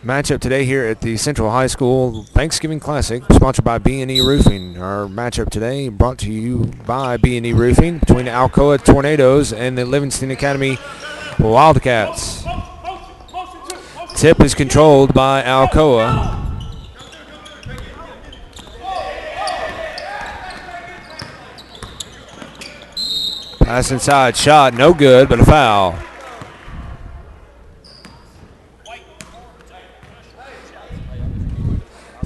Matchup today here at the Central High School Thanksgiving Classic, sponsored by B&E Roofing. Our matchup today brought to you by B&E Roofing between the Alcoa Tornadoes and the Livingston Academy Wildcats. Tip is controlled by Alcoa. Pass inside, shot, no good, but a foul.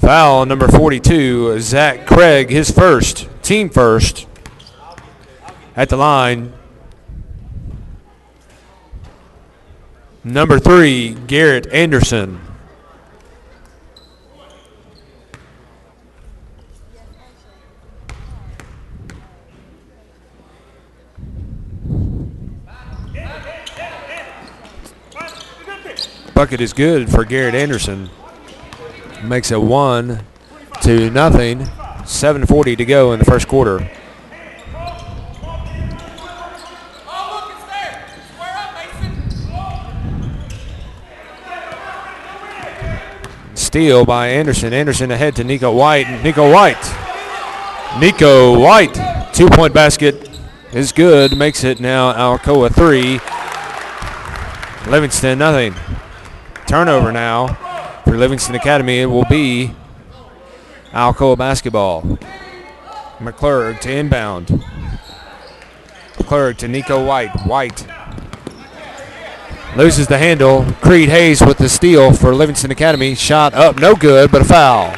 Foul number 42, Zach Craig, his first, team first, at the line. Number 3, Garrett Anderson. Bucket is good for Garrett Anderson. Makes it 1-0. 7:40 to go in the first quarter. Steal by Anderson. Anderson ahead to Nico White. Nico White, 2-point basket is good. Makes it now Alcoa 3. Livingston nothing. Turnover now. For Livingston Academy, it will be Alcoa basketball. McClurg to inbound. McClurg to Nico White. White loses the handle. Creed Hayes with the steal for Livingston Academy. Shot up, no good, but a foul.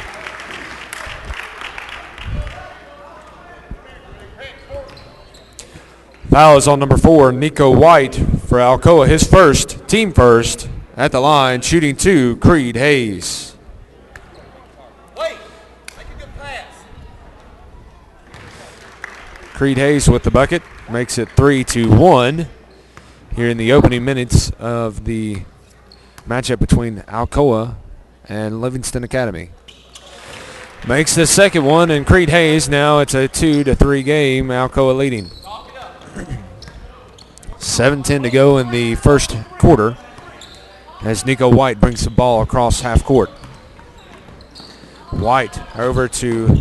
Foul is on number 4, Nico White for Alcoa. His first, team first. At the line, shooting 2, Creed Hayes. Wait, make a good pass. Creed Hayes with the bucket, makes it 3-1 here in the opening minutes of the matchup between Alcoa and Livingston Academy. Makes the second one, and Creed Hayes, now it's a 2-3 game, Alcoa leading. 7:10 to go in the first quarter, as Nico White brings the ball across half court. White over to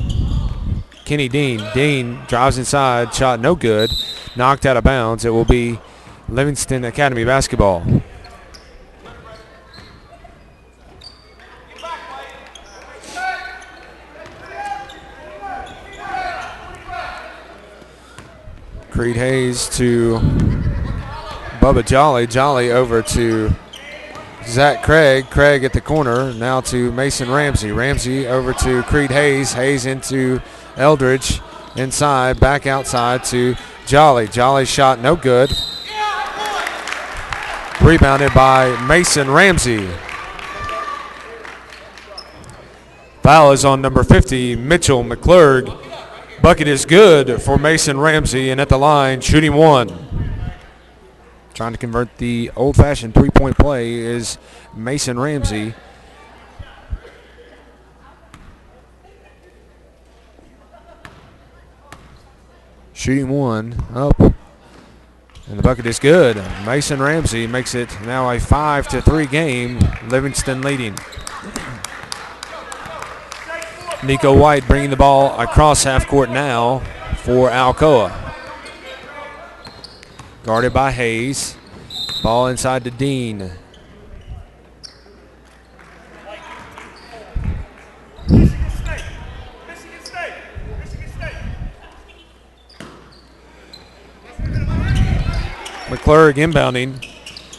Kenny Dean. Dean drives inside, shot no good, knocked out of bounds. It will be Livingston Academy basketball. Creed Hayes to Bubba Jolly. Jolly over to Zach Craig. Craig at the corner. Now to Mason Ramsey. Ramsey over to Creed Hayes. Hayes into Eldridge. Inside. Back outside to Jolly. Jolly shot no good. Rebounded by Mason Ramsey. Foul is on number 50, Mitchell McClurg. Bucket is good for Mason Ramsey, and at the line, shooting 1. Trying to convert the old-fashioned three-point play is Mason Ramsey. Shooting 1 up, and the bucket is good. Mason Ramsey makes it now a 5-3 game. Livingston leading. Nico White bringing the ball across half court now for Alcoa. Guarded by Hayes. Ball inside to Dean. McClurg inbounding.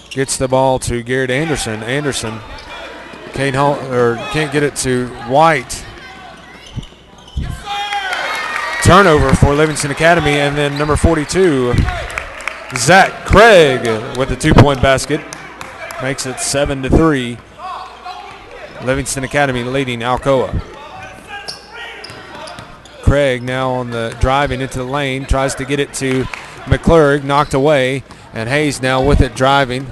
Gets the ball to Garrett Anderson. Anderson can't get it to White. Turnover for Livingston Academy, and then number 42, Zach Craig with the 2-point basket. Makes it 7-3. Livingston Academy leading Alcoa. Craig now on the driving into the lane, tries to get it to McClurg, knocked away, and Hayes now with it driving.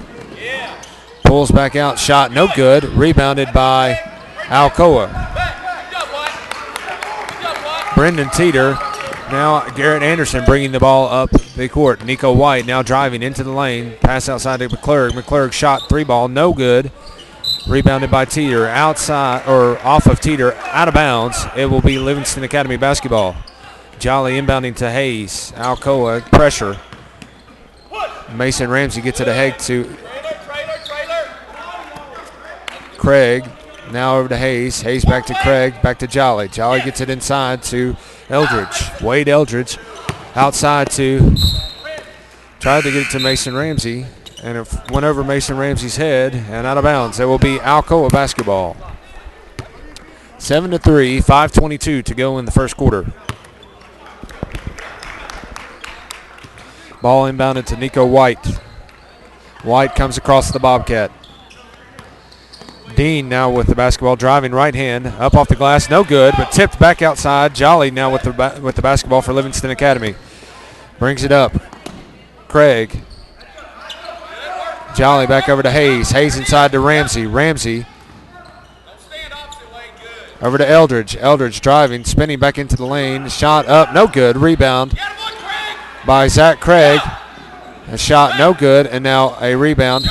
Pulls back out, shot no good, rebounded by Alcoa. Brendan Teeter. Now Garrett Anderson bringing the ball up the court. Nico White now driving into the lane. Pass outside to McClurg. McClurg shot 3 ball, no good. Rebounded by Teeter, outside or off of Teeter, out of bounds. It will be Livingston Academy basketball. Jolly inbounding to Hayes. Alcoa pressure. Mason Ramsey gets it ahead to Craig. Now over to Hayes. Hayes back to Craig, back to Jolly. Jolly gets it inside to Eldridge. Wade Eldridge outside to, tried to get it to Mason Ramsey, and it went over Mason Ramsey's head and out of bounds. It will be Alcoa basketball. 7-3, 5:22 to go in the first quarter. Ball inbounded to Nico White. White comes across the Bobcat. Dean now with the basketball, driving right hand, up off the glass, no good, but tipped back outside. Jolly now with the basketball for Livingston Academy. Brings it up. Craig. Jolly back over to Hayes. Hayes inside to Ramsey. Ramsey over to Eldridge. Eldridge driving, spinning back into the lane. Shot up, no good. Rebound by Zach Craig. A shot, no good, and now a rebound.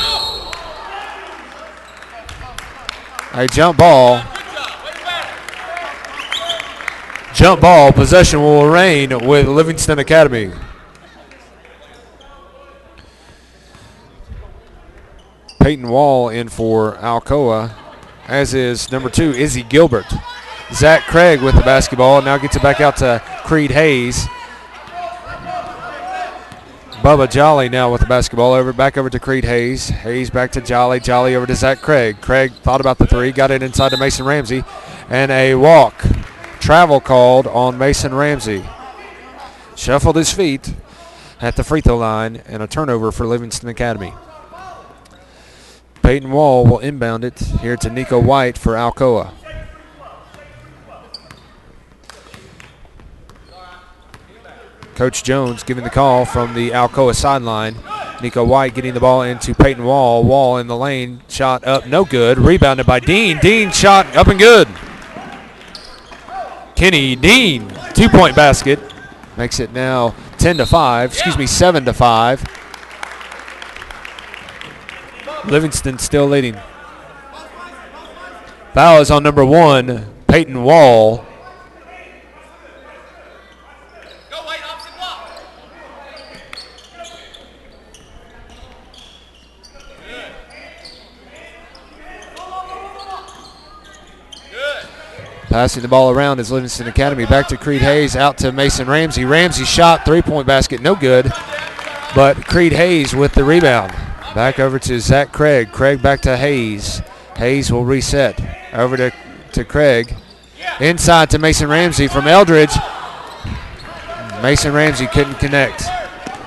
A jump ball. Jump ball. Possession will remain with Livingston Academy. Peyton Wall in for Alcoa, as is number 2, Izzy Gilbert. Zach Craig with the basketball. Now gets it back out to Creed Hayes. Bubba Jolly now with the basketball, back over to Creed Hayes. Hayes back to Jolly. Jolly over to Zach Craig. Craig thought about the three, got it inside to Mason Ramsey, and a walk. Travel called on Mason Ramsey. Shuffled his feet at the free throw line, and a turnover for Livingston Academy. Peyton Wall will inbound it here to Nico White for Alcoa. Coach Jones giving the call from the Alcoa sideline. Nico White getting the ball into Peyton Wall. Wall in the lane. Shot up, no good. Rebounded by Dean. Dean shot up and good. Kenny Dean, 2-point basket. Makes it now 7-5. Livingston still leading. Foul is on number 1, Peyton Wall. Passing the ball around is Livingston Academy. Back to Creed Hayes, out to Mason Ramsey. Ramsey shot, 3-point basket, no good. But Creed Hayes with the rebound. Back over to Zach Craig. Craig back to Hayes. Hayes will reset. Over to Craig. Inside to Mason Ramsey from Eldridge. Mason Ramsey couldn't connect.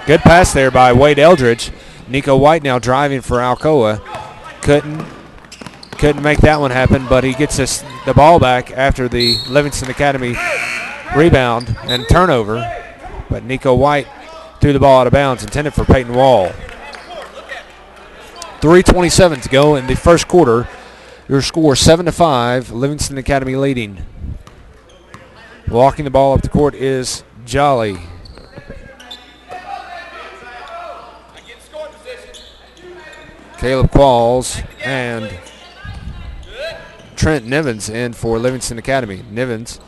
Good pass there by Wade Eldridge. Nico White now driving for Alcoa. Couldn't make that one happen, but he gets the ball back after the Livingston Academy rebound and turnover. But Nico White threw the ball out of bounds, intended for Peyton Wall. 3:27 to go in the first quarter. Your score 7-5, Livingston Academy leading. Walking the ball up the court is Jolly. Caleb Qualls and Trent Nivens in for Livingston Academy. Nivens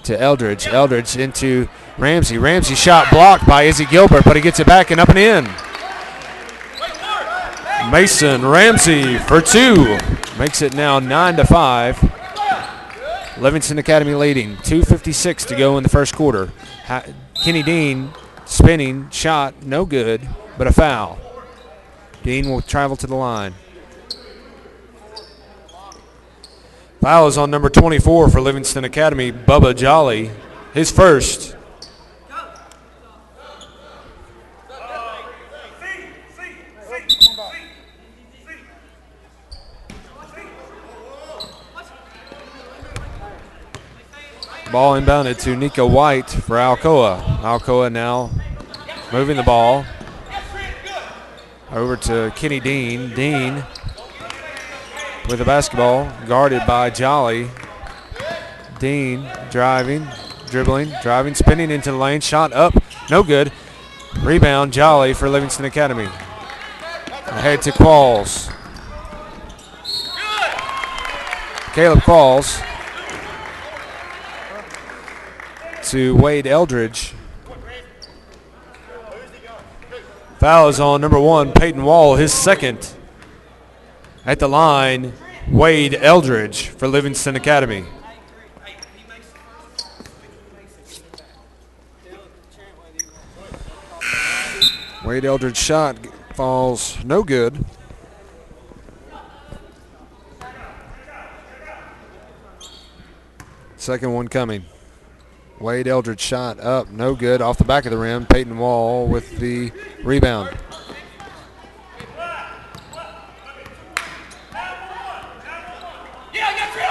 to Eldridge. Eldridge into Ramsey. Ramsey shot blocked by Izzy Gilbert, but he gets it back and up and in. Mason Ramsey for 2. Makes it now 9-5. Livingston Academy leading. 2:56 to go in the first quarter. Kenny Dean spinning, shot, no good, but a foul. Dean will travel to the line. Foul is on number 24 for Livingston Academy, Bubba Jolly. His first. Ball inbounded to Nico White for Alcoa. Alcoa now moving the ball over to Kenny Dean. Dean with the basketball, guarded by Jolly. Dean driving, dribbling, driving, spinning into the lane. Shot up, no good. Rebound, Jolly for Livingston Academy. Ahead to Qualls. Caleb Qualls to Wade Eldridge. Foul is on number 1, Peyton Wall, his second. At the line, Wade Eldridge for Livingston Academy. Wade Eldridge shot falls no good. Second one coming. Wade Eldridge shot up, no good, off the back of the rim. Peyton Wall with the rebound.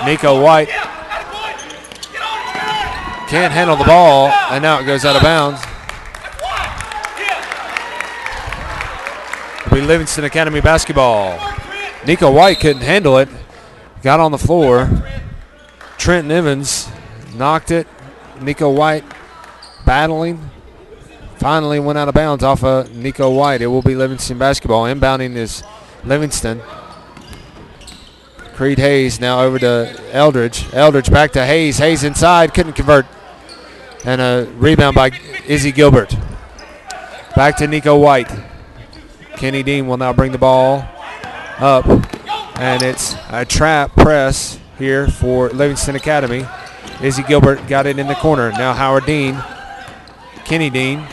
Nico White can't handle the ball, and now it goes out of bounds. It'll be Livingston Academy basketball. Nico White couldn't handle it, got on the floor. Trenton Evans knocked it. Nico White battling. Finally went out of bounds off of Nico White. It will be Livingston basketball. Inbounding is Livingston. Creed Hayes now over to Eldridge. Eldridge back to Hayes. Hayes inside, couldn't convert. And a rebound by Izzy Gilbert. Back to Nico White. Kenny Dean will now bring the ball up. And it's a trap press here for Livingston Academy. Izzy Gilbert got it in the corner. Now Howard Dean. Kenny Dean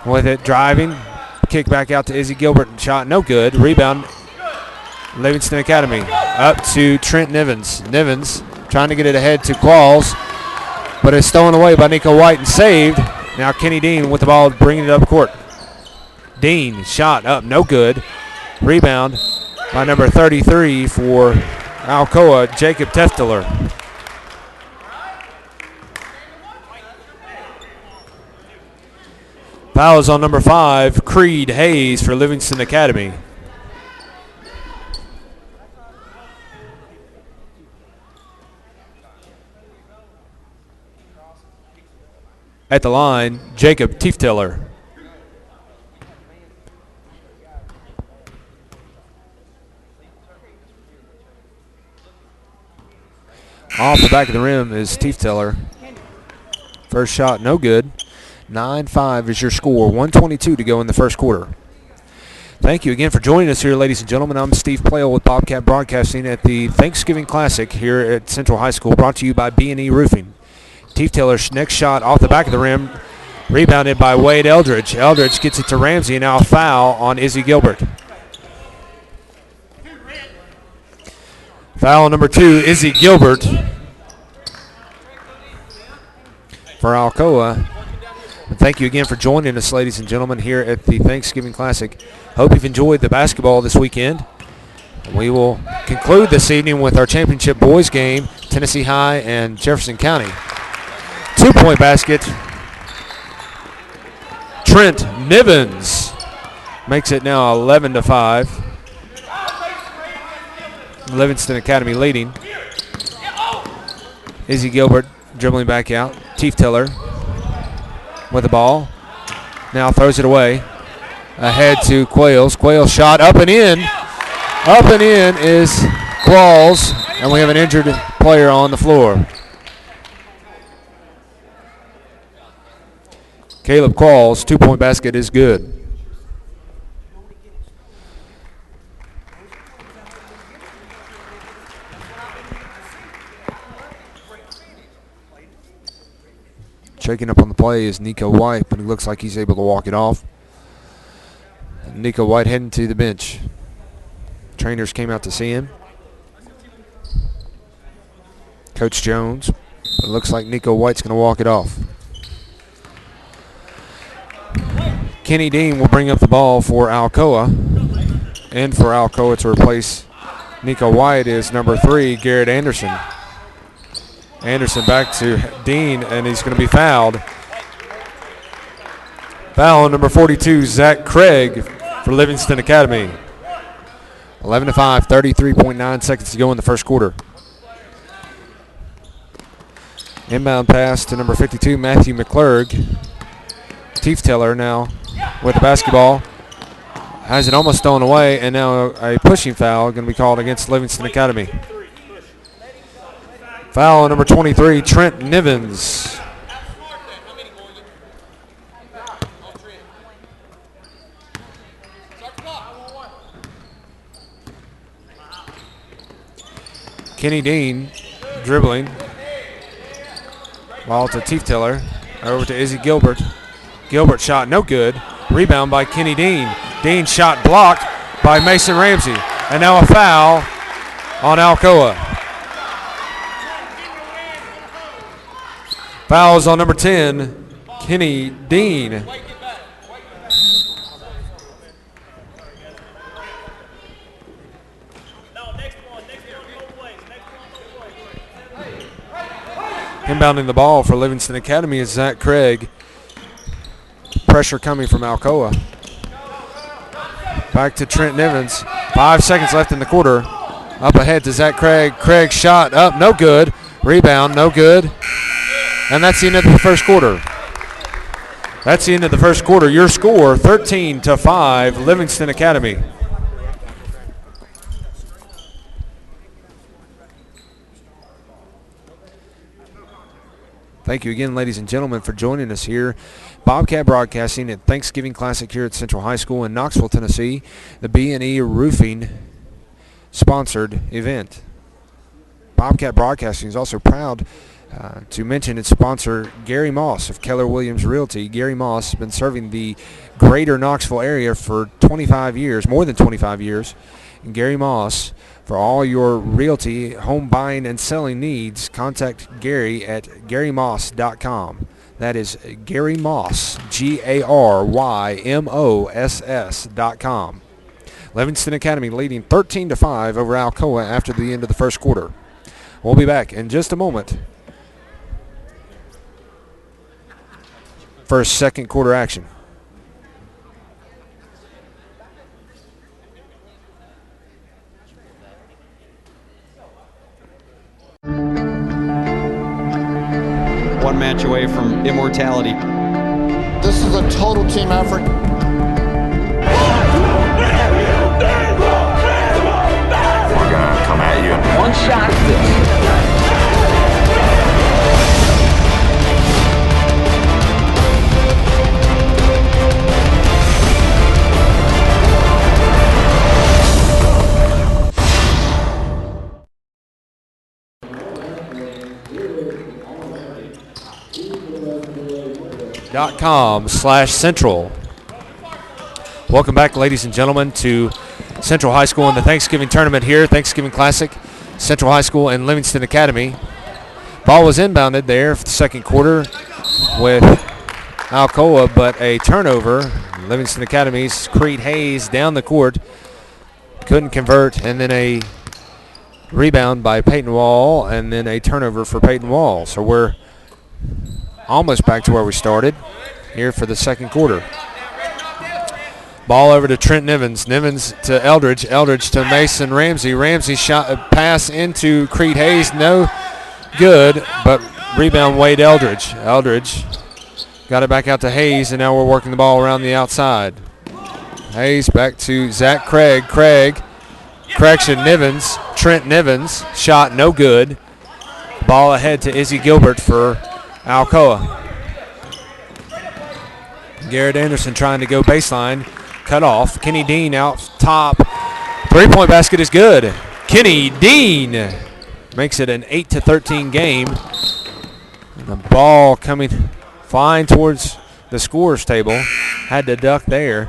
with it, driving. Kick back out to Izzy Gilbert. Shot no good. Rebound Livingston Academy. Up to Trent Nivens. Nivens trying to get it ahead to Qualls, but it's stolen away by Nico White and saved. Now Kenny Dean with the ball, bringing it up court. Dean shot up, no good. Rebound by number 33 for Alcoa, Jacob Tefteler. Foul is on number 5, Creed Hayes for Livingston Academy. At the line, Jacob Tefteler. Off the back of the rim is Tefteler. First shot, no good. 9-5 is your score. 1:22 to go in the first quarter. Thank you again for joining us here, ladies and gentlemen. I'm Steve Plale with Bobcat Broadcasting at the Thanksgiving Classic here at Central High School, brought to you by B&E Roofing. Tefteler's next shot off the back of the rim, rebounded by Wade Eldridge. Eldridge gets it to Ramsey, and now a foul on Izzy Gilbert. Foul number 2, Izzy Gilbert for Alcoa. And thank you again for joining us, ladies and gentlemen, here at the Thanksgiving Classic. Hope you've enjoyed the basketball this weekend. We will conclude this evening with our championship boys game, Tennessee High and Jefferson County. 2-point basket. Trent Nivens makes it now 11-5. Livingston Academy leading. Izzy Gilbert dribbling back out. Tefteler with the ball. Now throws it away. Ahead to Quails. Quails shot up and in. Up and in is Qualls, and we have an injured player on the floor. Caleb Qualls' 2-point basket is good. Checking up on the play is Nico White, but it looks like he's able to walk it off. Nico White heading to the bench. Trainers came out to see him. Coach Jones. It looks like Nico White's going to walk it off. Kenny Dean will bring up the ball for Alcoa. And for Alcoa to replace Nico White is number 3, Garrett Anderson. Anderson back to Dean, and he's going to be fouled. Foul on number 42, Zach Craig for Livingston Academy. 11-5, 33.9 seconds to go in the first quarter. Inbound pass to number 52, Matthew McClurg. Tefteler now with the basketball. Has it almost stolen away, and now a pushing foul going to be called against Livingston Academy. Foul on number 23, Trent Nivens. Kenny Dean dribbling. Ball to Teeth Tiller. Over to Izzy Gilbert. Gilbert shot no good. Rebound by Kenny Dean. Dean shot blocked by Mason Ramsey. And now a foul on Alcoa. Fouls on number 10, Kenny Dean. Inbounding the ball for Livingston Academy is Zach Craig. Pressure coming from Alcoa. Back to Trent Nivens. 5 seconds left in the quarter. Up ahead to Zach Craig. Craig shot up, no good. Rebound, no good. And that's the end of the first quarter. That's the end of the first quarter. Your score, 13-5, Livingston Academy. Thank you again, ladies and gentlemen, for joining us here. Bobcat Broadcasting at Thanksgiving Classic here at Central High School in Knoxville, Tennessee. The B&E Roofing sponsored event. Bobcat Broadcasting is also proud to mention its sponsor, Gary Moss of Keller Williams Realty. Gary Moss has been serving the greater Knoxville area for 25 years, more than 25 years. And Gary Moss, for all your realty, home buying, and selling needs, contact Gary at GaryMoss.com. That is Gary Moss, GaryMoss.com. Livingston Academy leading 13-5 over Alcoa after the end of the first quarter. We'll be back in just a moment. First, second quarter action. One match away from immortality. This is a total team effort. We're gonna come at you. One shot at this. .com/Central. Welcome back, ladies and gentlemen, to Central High School in the Thanksgiving tournament here, Thanksgiving Classic, Central High School and Livingston Academy. Ball was inbounded there for the second quarter with Alcoa, but a turnover. Livingston Academy's Creed Hayes down the court, couldn't convert, and then a rebound by Peyton Wall, and then a turnover for Peyton Wall. So we're almost back to where we started here for the second quarter. Ball over to Trent Nivens. Nivens to Eldridge. Eldridge to Mason Ramsey. Ramsey shot a pass into Creed Hayes. No good, but rebound Wade Eldridge. Eldridge got it back out to Hayes, and now we're working the ball around the outside. Hayes back to Zach Craig. Correction, Nivens. Trent Nivens. Shot no good. Ball ahead to Izzy Gilbert for Alcoa. Garrett Anderson trying to go baseline. Cut off. Kenny Dean out top. Three-point basket is good. Kenny Dean makes it an 8-13 game. And the ball coming flying towards the scorer's table. Had to duck there.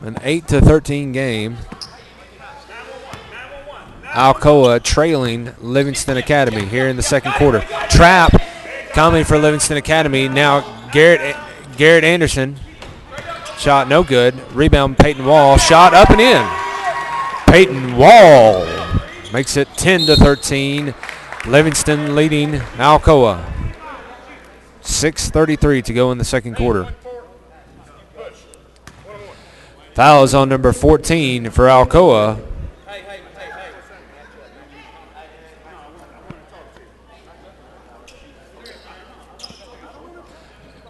An 8-13 game. Alcoa trailing Livingston Academy here in the second quarter. Trap coming for Livingston Academy. Now Garrett Anderson. Shot no good. Rebound Peyton Wall. Shot up and in. Peyton Wall makes it 10-13. Livingston leading Alcoa. 6:33 to go in the second quarter. Foul is on number 14 for Alcoa.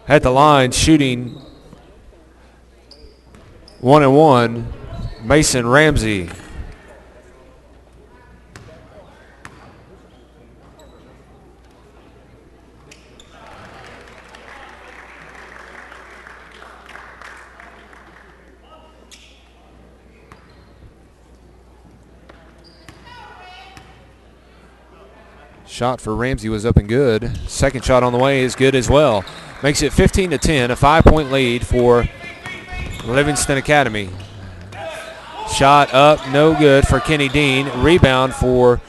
At the line, shooting 1-and-1, Mason Ramsey. Shot for Ramsey was up and good. Second shot on the way is good as well. Makes it 15-10, a 5-point lead for Livingston Academy. Shot up, no good for Kenny Dean. Rebound for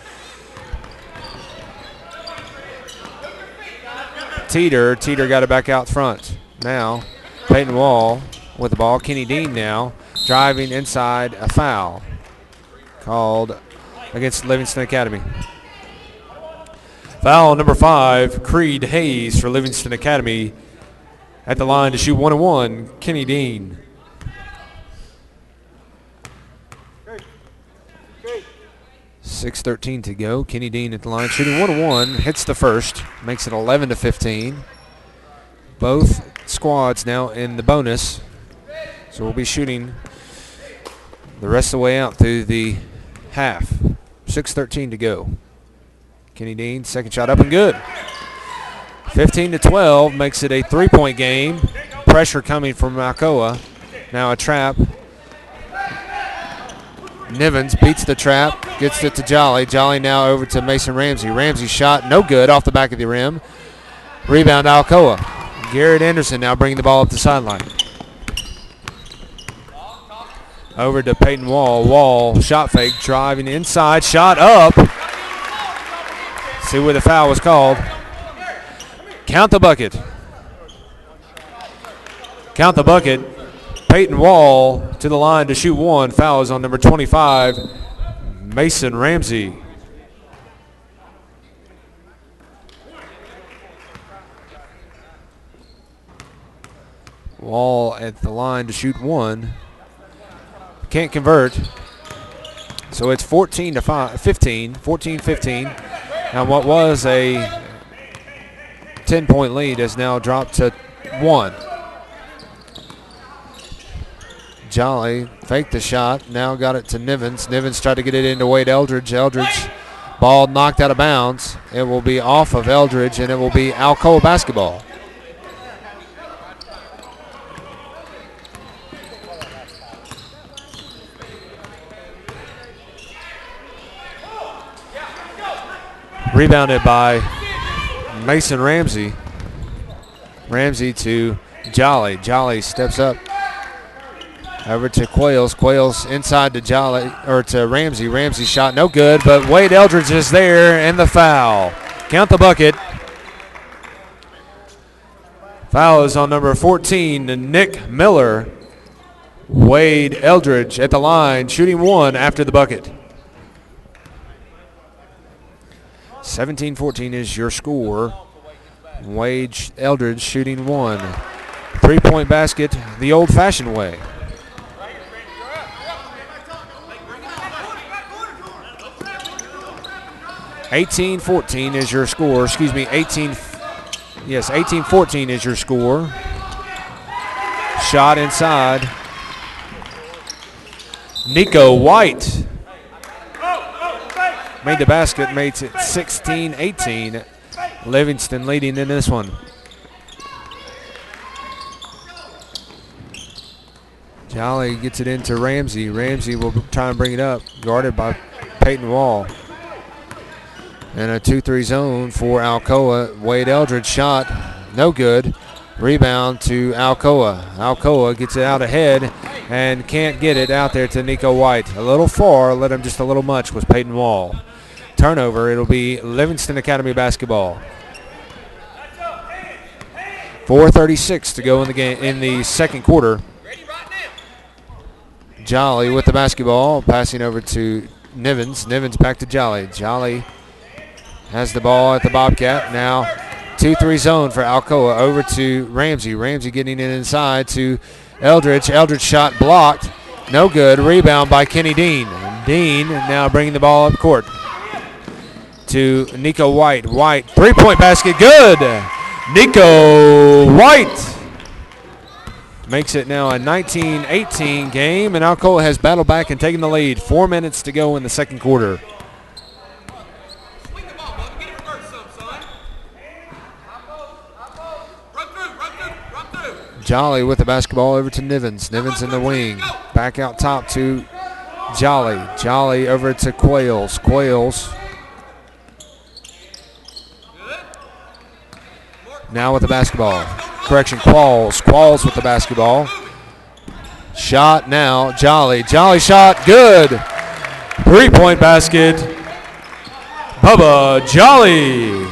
Teeter. Teeter got it back out front. Now, Peyton Wall with the ball. Kenny Dean now driving inside, a foul called against Livingston Academy. Foul number 5, Creed Hayes for Livingston Academy. At the line to shoot 1-1, Kenny Dean. .6:13 to go. Kenny Dean at the line shooting 1-1. Hits the first. Makes it 11-15. Both squads now in the bonus. So we'll be shooting the rest of the way out through the half. 6:13 to go. Kenny Dean, second shot up and good. 15-12 makes it a 3-point game. Pressure coming from Alcoa. Now a trap. Nivens beats the trap, gets it to Jolly. Jolly now over to Mason Ramsey. Ramsey shot no good off the back of the rim. Rebound Alcoa. Garrett Anderson now bringing the ball up the sideline. Over to Peyton Wall. Wall shot fake, driving inside, shot up. See where the foul was called. Count the bucket. Count the bucket. Peyton Wall to the line to shoot 1. Foul is on number 25, Mason Ramsey. Wall at the line to shoot 1. Can't convert. So it's 14-15. Now what was a 10-point lead has now dropped to 1. Jolly faked the shot, now got it to Nivens. Nivens tried to get it into Wade Eldridge. Eldridge, ball knocked out of bounds. It will be off of Eldridge, and it will be Alcoa basketball. Rebounded by Mason Ramsey. Ramsey to Jolly. Jolly steps up. Over to Quayles. Quayles inside to Jolly, or to Ramsey. Ramsey shot no good, but Wade Eldridge is there, and the foul. Count the bucket. Foul is on number 14, Nick Miller. Wade Eldridge at the line, shooting 1 after the bucket. 17-14 is your score. Wade Eldridge shooting 1. 3-point basket the old-fashioned way. 18-14 is your score. Excuse me, 18-14 is your score. Shot inside. Nico White made the basket, makes it 16-18. Livingston leading in this one. Jolly gets it into Ramsey. Ramsey will try and bring it up, guarded by Peyton Wall. And a 2-3 zone for Alcoa. Wade Eldridge shot, no good. Rebound to Alcoa. Alcoa gets it out ahead and can't get it out there to Nico White. A little far, led him just a little much, was Peyton Wall. Turnover, it'll be Livingston Academy basketball. 4:36 to go in the game, in the second quarter. Jolly with the basketball, passing over to Nivens. Nivens back to Jolly. Jolly has the ball at the Bobcat. Now 2-3 zone for Alcoa. Over to Ramsey. Ramsey getting it inside to Eldridge. Eldridge shot blocked. No good. Rebound by Kenny Dean. Dean now bringing the ball up court to Nico White. White, 3-point basket. Good. Nico White makes it now a 19-18 game, and Alcoa has battled back and taken the lead. 4 minutes to go in the second quarter. Jolly with the basketball over to Nivens. Nivens in the wing. Back out top to Jolly. Jolly over to Quayles. Quayles now with the basketball. Correction, Qualls with the basketball. Shot now, Jolly shot, good. 3-point basket, Bubba Jolly.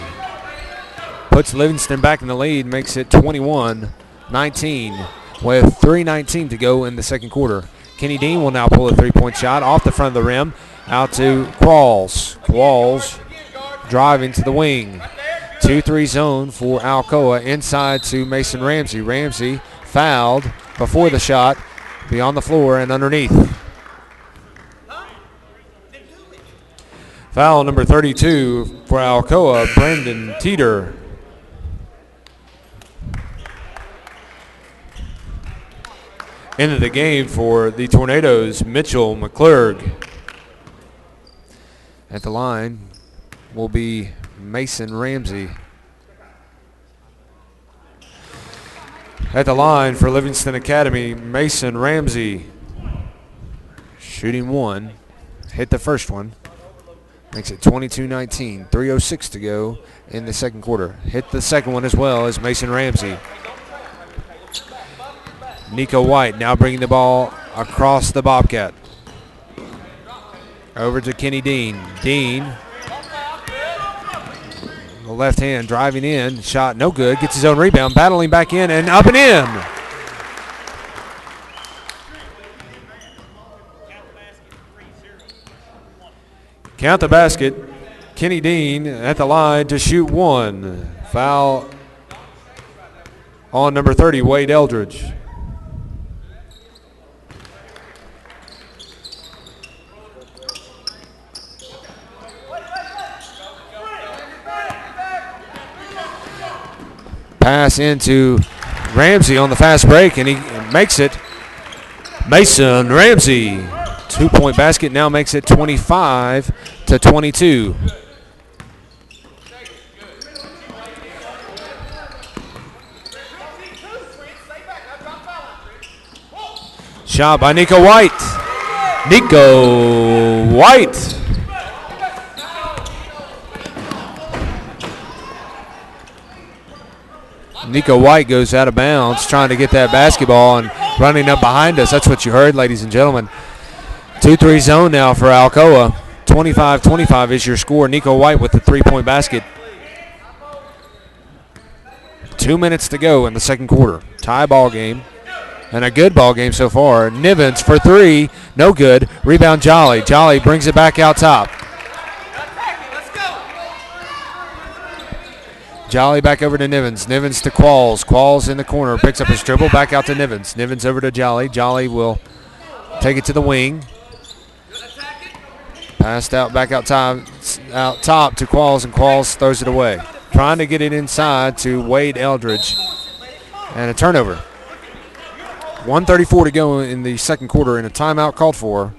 Puts Livingston back in the lead, makes it 21-19 with 3:19 to go in the second quarter. Kenny Dean will now pull a 3-point shot off the front of the rim, out to Qualls. Qualls driving to the wing. 2-3 zone for Alcoa, inside to Mason Ramsey. Ramsey fouled before the shot, beyond the floor and underneath. Foul number 32 for Alcoa, Brendan Teeter. Into the game for the Tornadoes, Mitchell McClurg. At the line will be Mason Ramsey. At the line for Livingston Academy, Mason Ramsey. Shooting one. Hit the first one. Makes it 22-19. 3:06 to go in the second quarter. Hit the second one as well as Mason Ramsey. Nico White now bringing the ball across the Bobcat. Over to Kenny Dean. Dean, the left hand driving in. Shot no good. Gets his own rebound. Battling back in and up and in. Count the basket. Kenny Dean at the line to shoot one. Foul on number 30, Wade Eldridge. Pass into Ramsey on the fast break, and he makes it. Mason Ramsey. 2-point basket now makes it 25-22. Shot by Nico White. Nico White. Nico White goes out of bounds trying to get that basketball and running up behind us. That's what you heard, ladies and gentlemen. 2-3 zone now for Alcoa. 25-25 is your score. Nico White with the 3-point basket. 2 minutes to go in the second quarter. Tie ball game. And a good ball game so far. Nivens for three. No good. Rebound Jolly. Jolly brings it back out top. Jolly back over to Nivens. Nivens to Qualls. Qualls in the corner. Picks up his dribble. Back out to Nivens. Nivens over to Jolly. Jolly will take it to the wing. Passed out back out top to Qualls, and Qualls throws it away. Trying to get it inside to Wade Eldridge. And a turnover. 1:34 to go in the second quarter, and a timeout called for.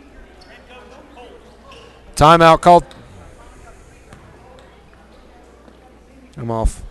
Timeout called. I'm off.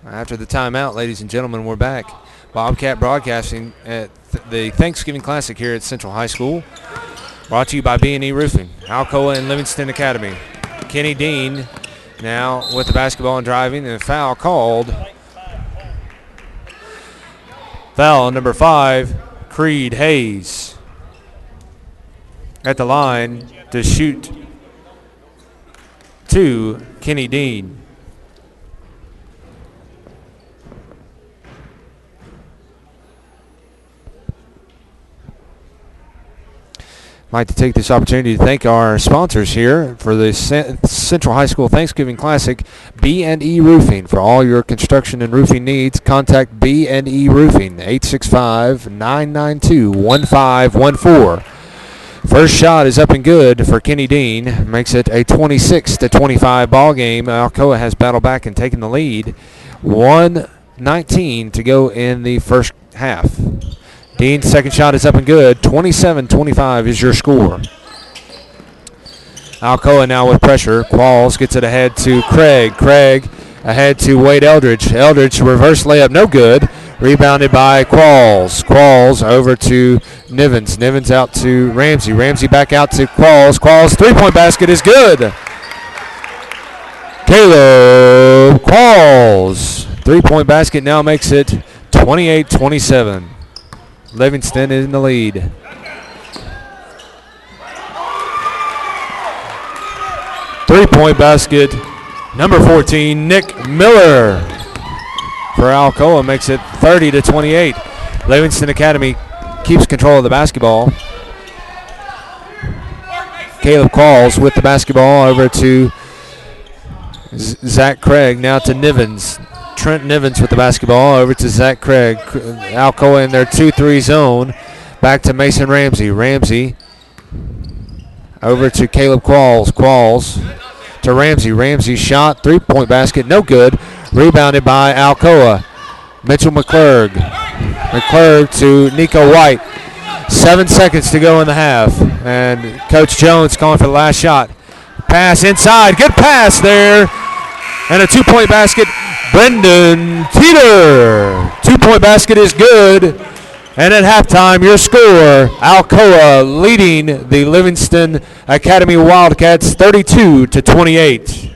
After the timeout, ladies and gentlemen, we're back. Bobcat Broadcasting at the Thanksgiving Classic here at Central High School. Brought to you by B&E Roofing, Alcoa and Livingston Academy. Kenny Dean now with the basketball and driving, and a foul called. Foul number 5, Creed Hayes. at the line to shoot 2, Kenny Dean. I'd like to take this opportunity to thank our sponsors here for the Central High School Thanksgiving Classic, B&E Roofing. For all your construction and roofing needs, contact B&E Roofing, 865-992-1514. First shot is up and good for Kenny Dean. Makes it a 26-25 ball game. Alcoa has battled back and taken the lead. 1:19 to go in the first half. Dean's second shot is up and good. 27-25 is your score. Alcoa now with pressure. Qualls gets it ahead to Craig. Craig ahead to Wade Eldridge. Eldridge reverse layup, no good. Rebounded by Qualls. Qualls over to Nivens. Nivens out to Ramsey. Ramsey back out to Qualls. Qualls three-point basket is good. Caleb Qualls. Three-point basket now makes it 28-27. Livingston is in the lead. Three-point basket, number 14, Nick Miller for Alcoa makes it 30-28. Livingston Academy keeps control of the basketball. Caleb Qualls with the basketball over to Zach Craig, now to Nivens. Trent Nivens with the basketball over to Zach Craig. Alcoa in their 2-3 zone. Back to Mason Ramsey. Ramsey over to Caleb Qualls. Qualls to Ramsey. Ramsey shot, three-point basket, no good. Rebounded by Alcoa. Mitchell McClurg. McClurg to Nico White. 7 seconds to go in the half. And Coach Jones calling for the last shot. Pass inside. Good pass there. And a two-point basket. Brendan Teeter. Two-point basket is good. And at halftime, your score, Alcoa leading the Livingston Academy Wildcats 32-28.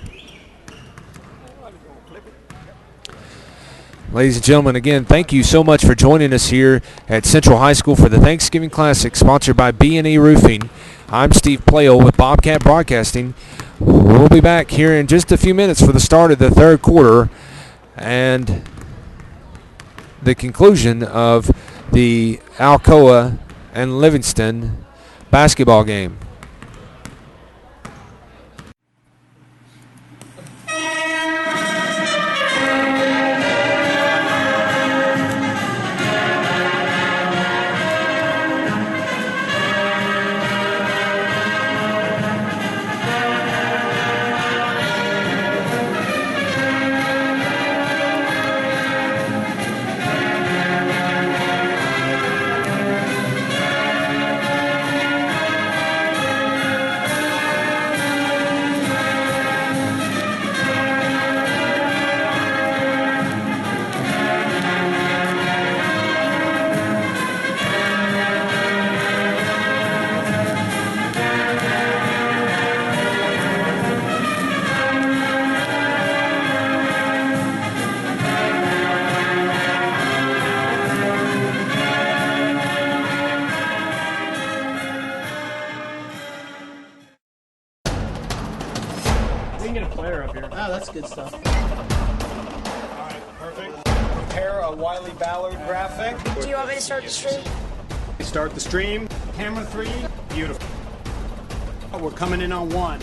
Ladies and gentlemen, again, thank you so much for joining us here at Central High School for the Thanksgiving Classic, sponsored by B&E Roofing. I'm Steve Playle with Bobcat Broadcasting. We'll be back here in just a few minutes for the start of the third quarter and the conclusion of the Alcoa and Livingston basketball game. Good stuff. All right, perfect. Prepare a Wiley Ballard graphic. Do you want me to start the stream? Start the stream. Camera 3. Beautiful. We're coming in on 1.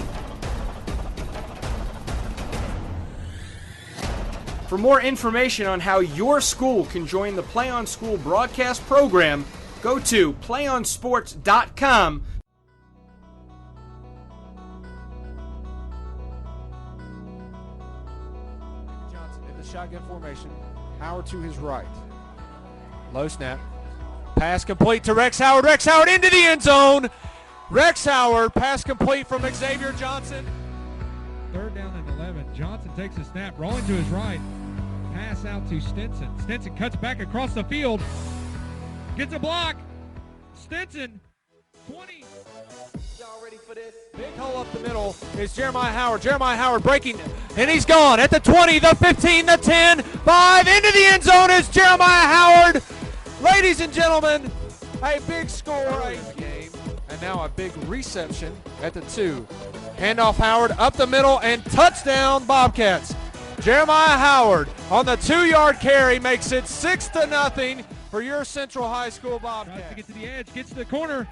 For more information on how your school can join the Play on School broadcast program, go to playonsports.com. Shotgun formation. Howard to his right. Low snap. Pass complete to Rex Howard. Rex Howard into the end zone. Rex Howard, pass complete from Xavier Johnson. Third down and 11. Johnson takes a snap, rolling to his right. Pass out to Stinson. Stinson cuts back across the field. Gets a block. Stinson, 20. Y'all ready for this? Big hole up the middle is Jeremiah Howard. Jeremiah Howard breaking, and he's gone at the 20, the 15, the 10, 5, into the end zone is Jeremiah Howard. Ladies and gentlemen, a big score in the game, and now a big reception at the 2. Handoff Howard up the middle and touchdown Bobcats. Jeremiah Howard on the 2-yard carry makes it 6-0 for your Central High School Bobcats. Tries to get to the edge, gets to the corner.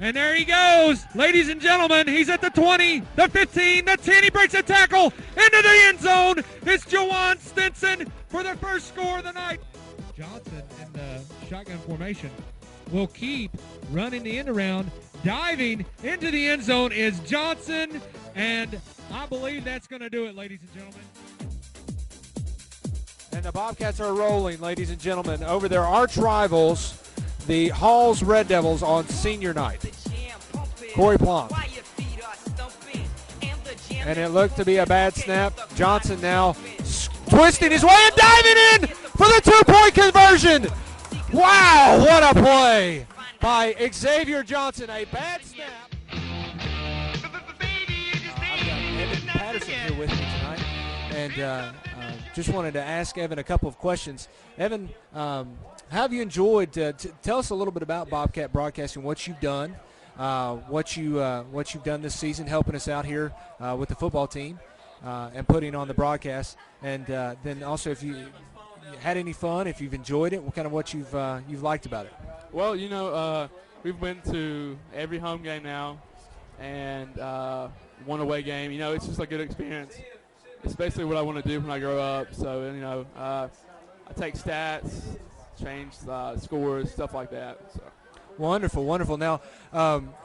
And there he goes. Ladies and gentlemen, he's at the 20, the 15, the 10. He breaks a tackle into the end zone. It's Jawan Stinson for the first score of the night. Johnson in the shotgun formation will keep running the end around. Diving into the end zone is Johnson, and I believe that's going to do it, ladies and gentlemen. And the Bobcats are rolling, ladies and gentlemen, over their arch rivals, the Halls Red Devils, on senior night. Corey Plum. And it looked to be a bad snap. Johnson now twisting his way and diving in for the 2-point conversion. Wow, what a play by Xavier Johnson. A bad snap. I've got Evan Patterson here with me tonight. And just wanted to ask Evan a couple of questions. Evan, how have you enjoyed? Tell us a little bit about Bobcat Broadcasting, what you've done, what you've done this season, helping us out here with the football team and putting on the broadcast, and then also if you had any fun, if you've enjoyed it, what you've liked about it. Well, we've been to every home game now, and one away game. It's just a good experience. It's basically what I want to do when I grow up. So, I take stats, change scores, stuff like that. So. Wonderful, wonderful. Now,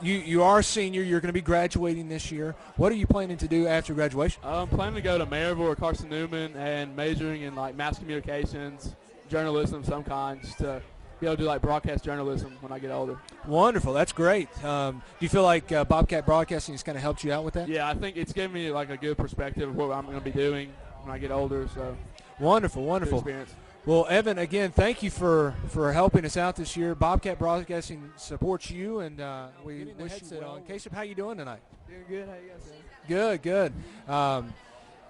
you are a senior. You're going to be graduating this year. What are you planning to do after graduation? I'm planning to go to Maryville or Carson Newman and majoring in mass communications, journalism of some kind, just to be able to do broadcast journalism when I get older. Wonderful. That's great. Do you feel like Bobcat Broadcasting has kind of helped you out with that? Yeah, I think it's given me a good perspective of what I'm going to be doing when I get older. So wonderful, wonderful. Good experience. Well, Evan, again, thank you for helping us out this year. Bobcat Broadcasting supports you, and we wish you well. Kasich, how you doing tonight? Doing good. How you guys doing? Good.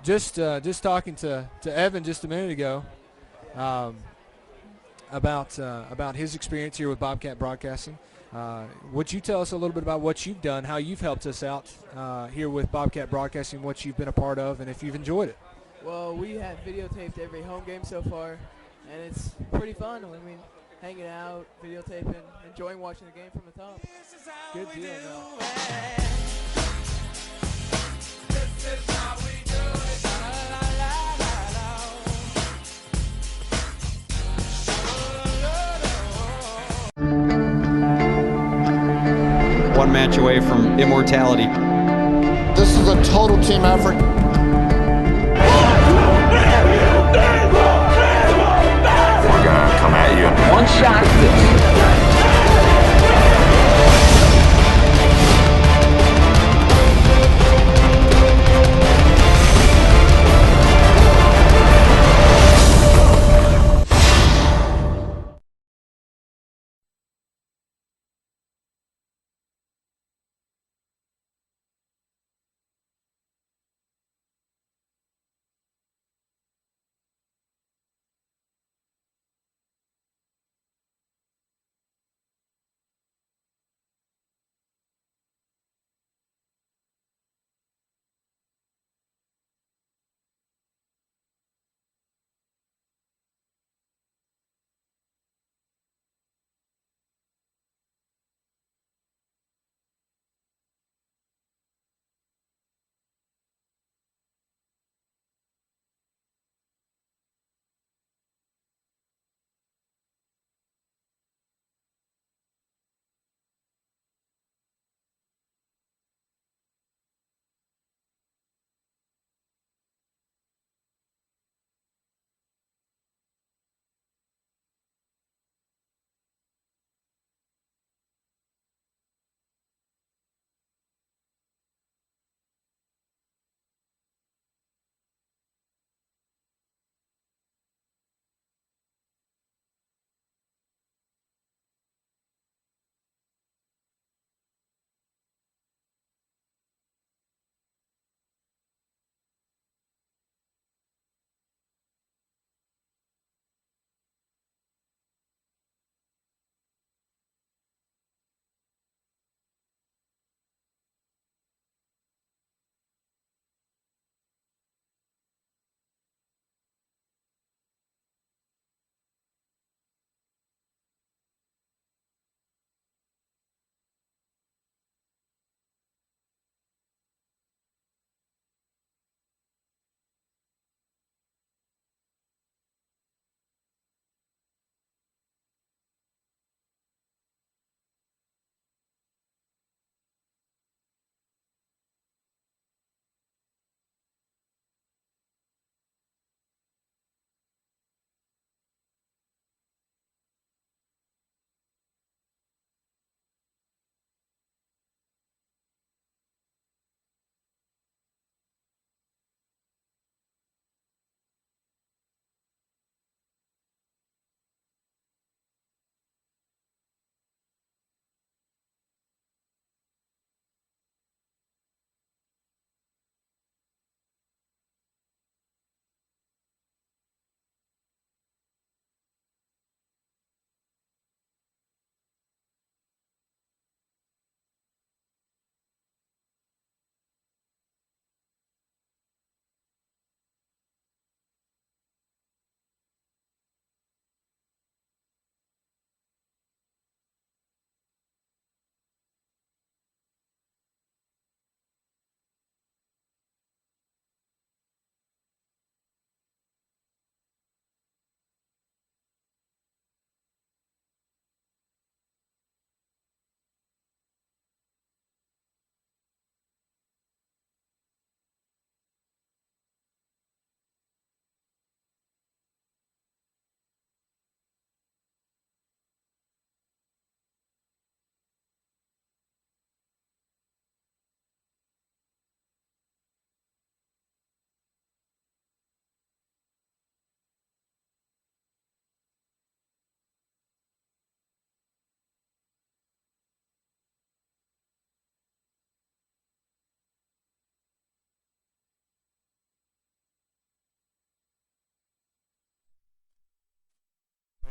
Just talking to Evan just a minute ago about his experience here with Bobcat Broadcasting. Would you tell us a little bit about what you've done, how you've helped us out here with Bobcat Broadcasting, what you've been a part of, and if you've enjoyed it? Well, we have videotaped every home game so far, and it's pretty fun. Hanging out, videotaping, enjoying watching the game from the top. Good deal. One match away from immortality. This is a total team effort. We're gonna come at you. One shot this.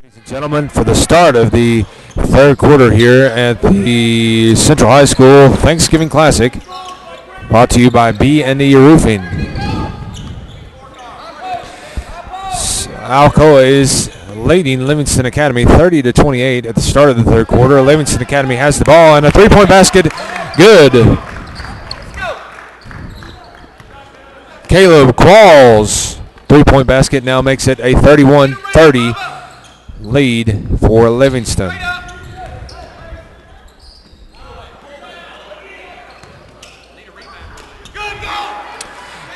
Ladies and gentlemen, for the start of the third quarter here at the Central High School Thanksgiving Classic, brought to you by B&E Roofing. Alcoa is leading Livingston Academy 30-28 at the start of the third quarter. Livingston Academy has the ball and a three-point basket. Good. Caleb Qualls, three-point basket now makes it a 31-30 lead for Livingston.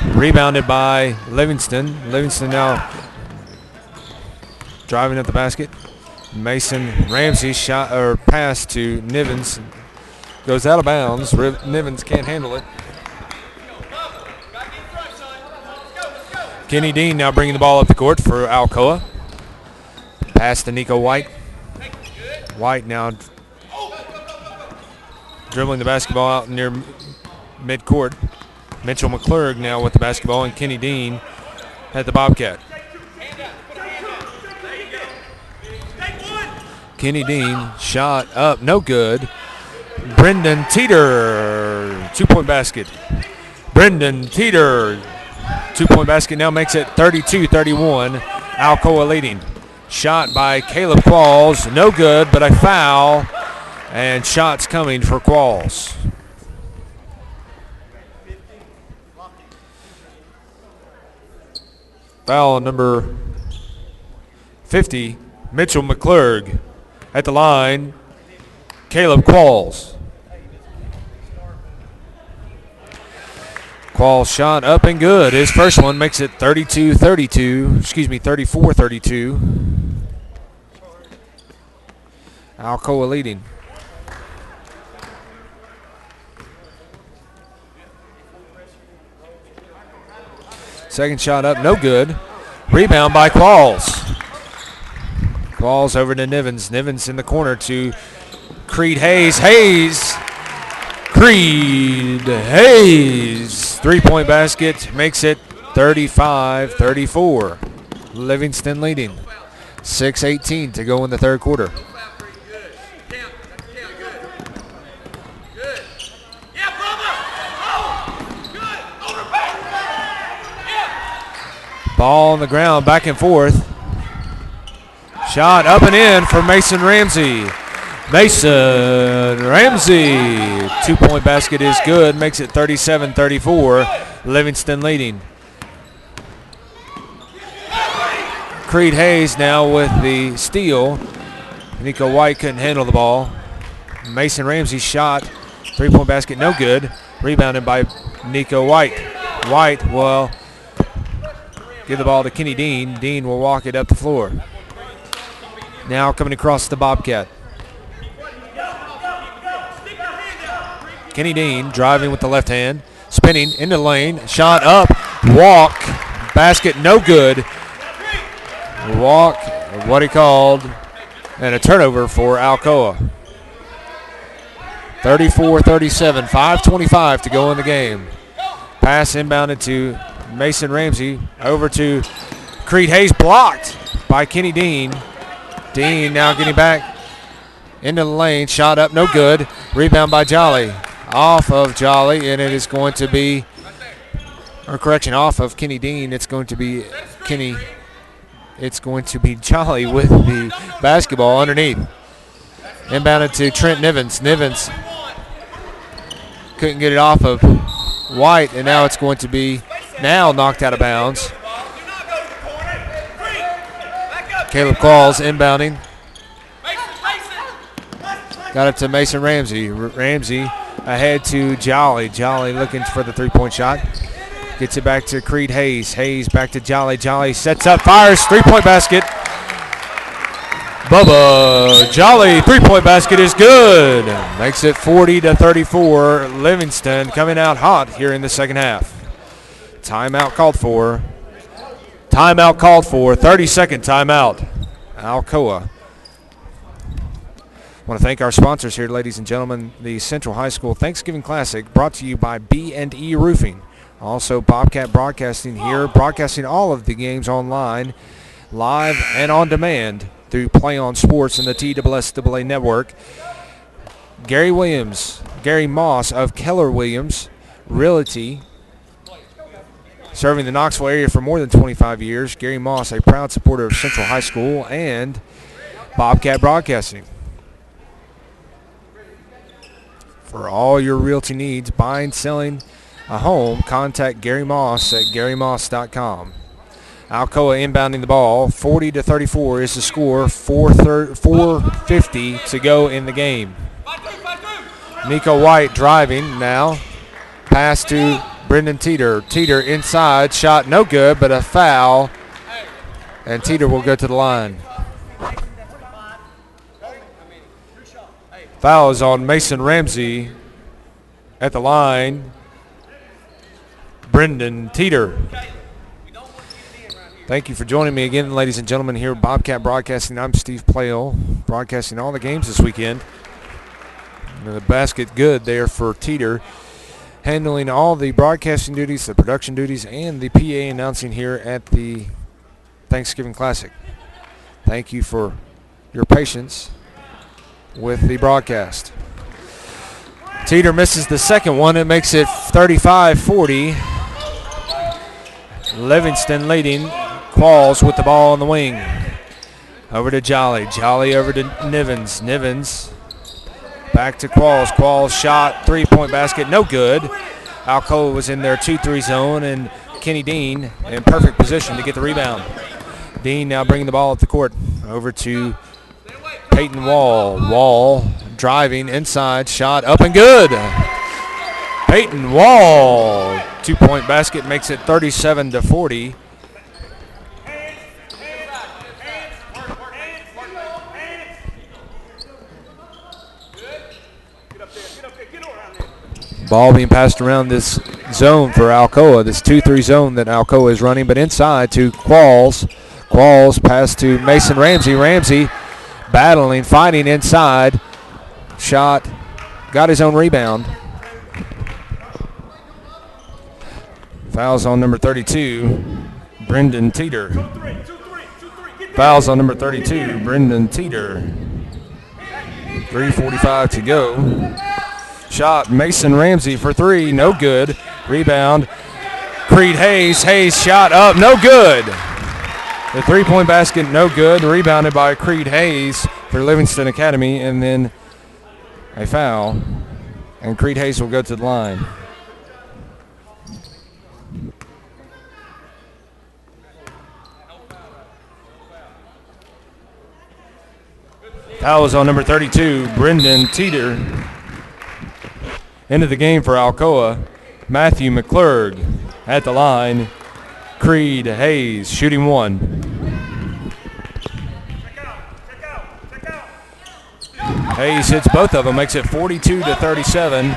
Rebounded by Livingston. Livingston now driving at the basket. Mason Ramsey shot or pass to Nivens. Goes out of bounds. Nivens can't handle it. Kenny Dean now bringing the ball up the court for Alcoa. Pass to Nico White. White now dribbling the basketball out near midcourt. Mitchell McClurg now with the basketball, and Kenny Dean at the Bobcat. Kenny Dean shot up, no good. Brendan Teeter, two-point basket. Brendan Teeter, two-point basket now makes it 32-31. Alcoa leading. Shot by Caleb Qualls, no good, but a foul, and shots coming for Qualls. Foul number 50, Mitchell McClurg. At the line, Caleb Qualls. Qualls shot up and good. His first one makes it 34-32. Alcoa leading. Second shot up, no good. Rebound by Qualls. Qualls over to Nivens. Nivens in the corner to Creed Hayes. Creed Hayes. Three-point basket makes it 35-34. Livingston leading. 6:18 to go in the third quarter. Ball on the ground, back and forth. Shot up and in for Mason Ramsey. Mason Ramsey. Two-point basket is good, makes it 37-34. Livingston leading. Creed Hayes now with the steal. Nico White couldn't handle the ball. Mason Ramsey shot. Three-point basket, no good. Rebounded by Nico White. White will give the ball to Kenny Dean. Dean will walk it up the floor. Now coming across the Bobcat. Kenny Dean driving with the left hand. Spinning into the lane. Shot up. Walk. Basket no good. Walk, what he called, and a turnover for Alcoa. 34-37. 5:25 to go in the game. Pass inbounded to Mason Ramsey. Over to Creed Hayes. Blocked by Kenny Dean. Dean now getting back into the lane. Shot up, no good. Rebound by Jolly. Off of Jolly, and it is going to be, off of Kenny Dean. It's going to be Jolly with the basketball underneath. Inbounded to Trent Nivens. Nivens couldn't get it off of White, and now it's going to be knocked out of bounds. Caleb Qualls inbounding. Got it to Mason Ramsey. Ramsey ahead to Jolly. Jolly looking for the three-point shot. Gets it back to Creed Hayes. Hayes back to Jolly. Jolly sets up, fires, three-point basket. Bubba Jolly, three-point basket is good. Makes it 40-34. Livingston coming out hot here in the second half. Timeout called for. 30-second timeout. Alcoa. I want to thank our sponsors here, ladies and gentlemen. The Central High School Thanksgiving Classic brought to you by B&E Roofing. Also, Bobcat Broadcasting here, broadcasting all of the games online, live and on demand through through Play On Sports and the TSSAA Network. Gary Moss of Keller Williams Realty, serving the Knoxville area for more than 25 years. Gary Moss, a proud supporter of Central High School and Bobcat Broadcasting. For all your realty needs, buying, selling a home, contact Gary Moss at GaryMoss.com. Alcoa inbounding the ball. 40-34 is the score. 4:50 to go in the game. Nico White driving now. Pass to Brendan Teeter. Teeter inside. Shot no good, but a foul. And Teeter will go to the line. Foul is on Mason Ramsey at the line. Brendan Teeter. Thank you for joining me again, ladies and gentlemen, here at Bobcat Broadcasting. I'm Steve Playle, broadcasting all the games this weekend. And the basket good there for Teeter, handling all the broadcasting duties, the production duties, and the PA announcing here at the Thanksgiving Classic. Thank you for your patience with the broadcast. Teeter misses the second one. It makes it 35-40. Livingston leading. Qualls with the ball on the wing. Over to Jolly. Jolly over to Nivens. Nivens back to Qualls. Qualls shot, three-point basket, no good. Alcoa was in their 2-3 zone, and Kenny Dean in perfect position to get the rebound. Dean now bringing the ball up the court. Over to Peyton Wall. Wall driving inside, shot up and good. Peyton Wall, two-point basket, makes it 37-40. Ball being passed around this zone for Alcoa, this 2-3 zone that Alcoa is running, but inside to Qualls. Qualls pass to Mason Ramsey. Ramsey battling, fighting inside. Shot, got his own rebound. Fouls on number 32, Brendan Teeter. Fouls on number 32, Brendan Teeter. 3:45 to go. Shot, Mason Ramsey for three, no good. Rebound, Creed Hayes. Hayes shot up, no good. The three-point basket, no good. Rebounded by Creed Hayes for Livingston Academy, and then a foul. And Creed Hayes will go to the line. Foul is on number 32, Brendan Teeter. Into the game for Alcoa, Matthew McClurg at the line. Creed Hayes shooting one. Hayes hits both of them, makes it 42-37.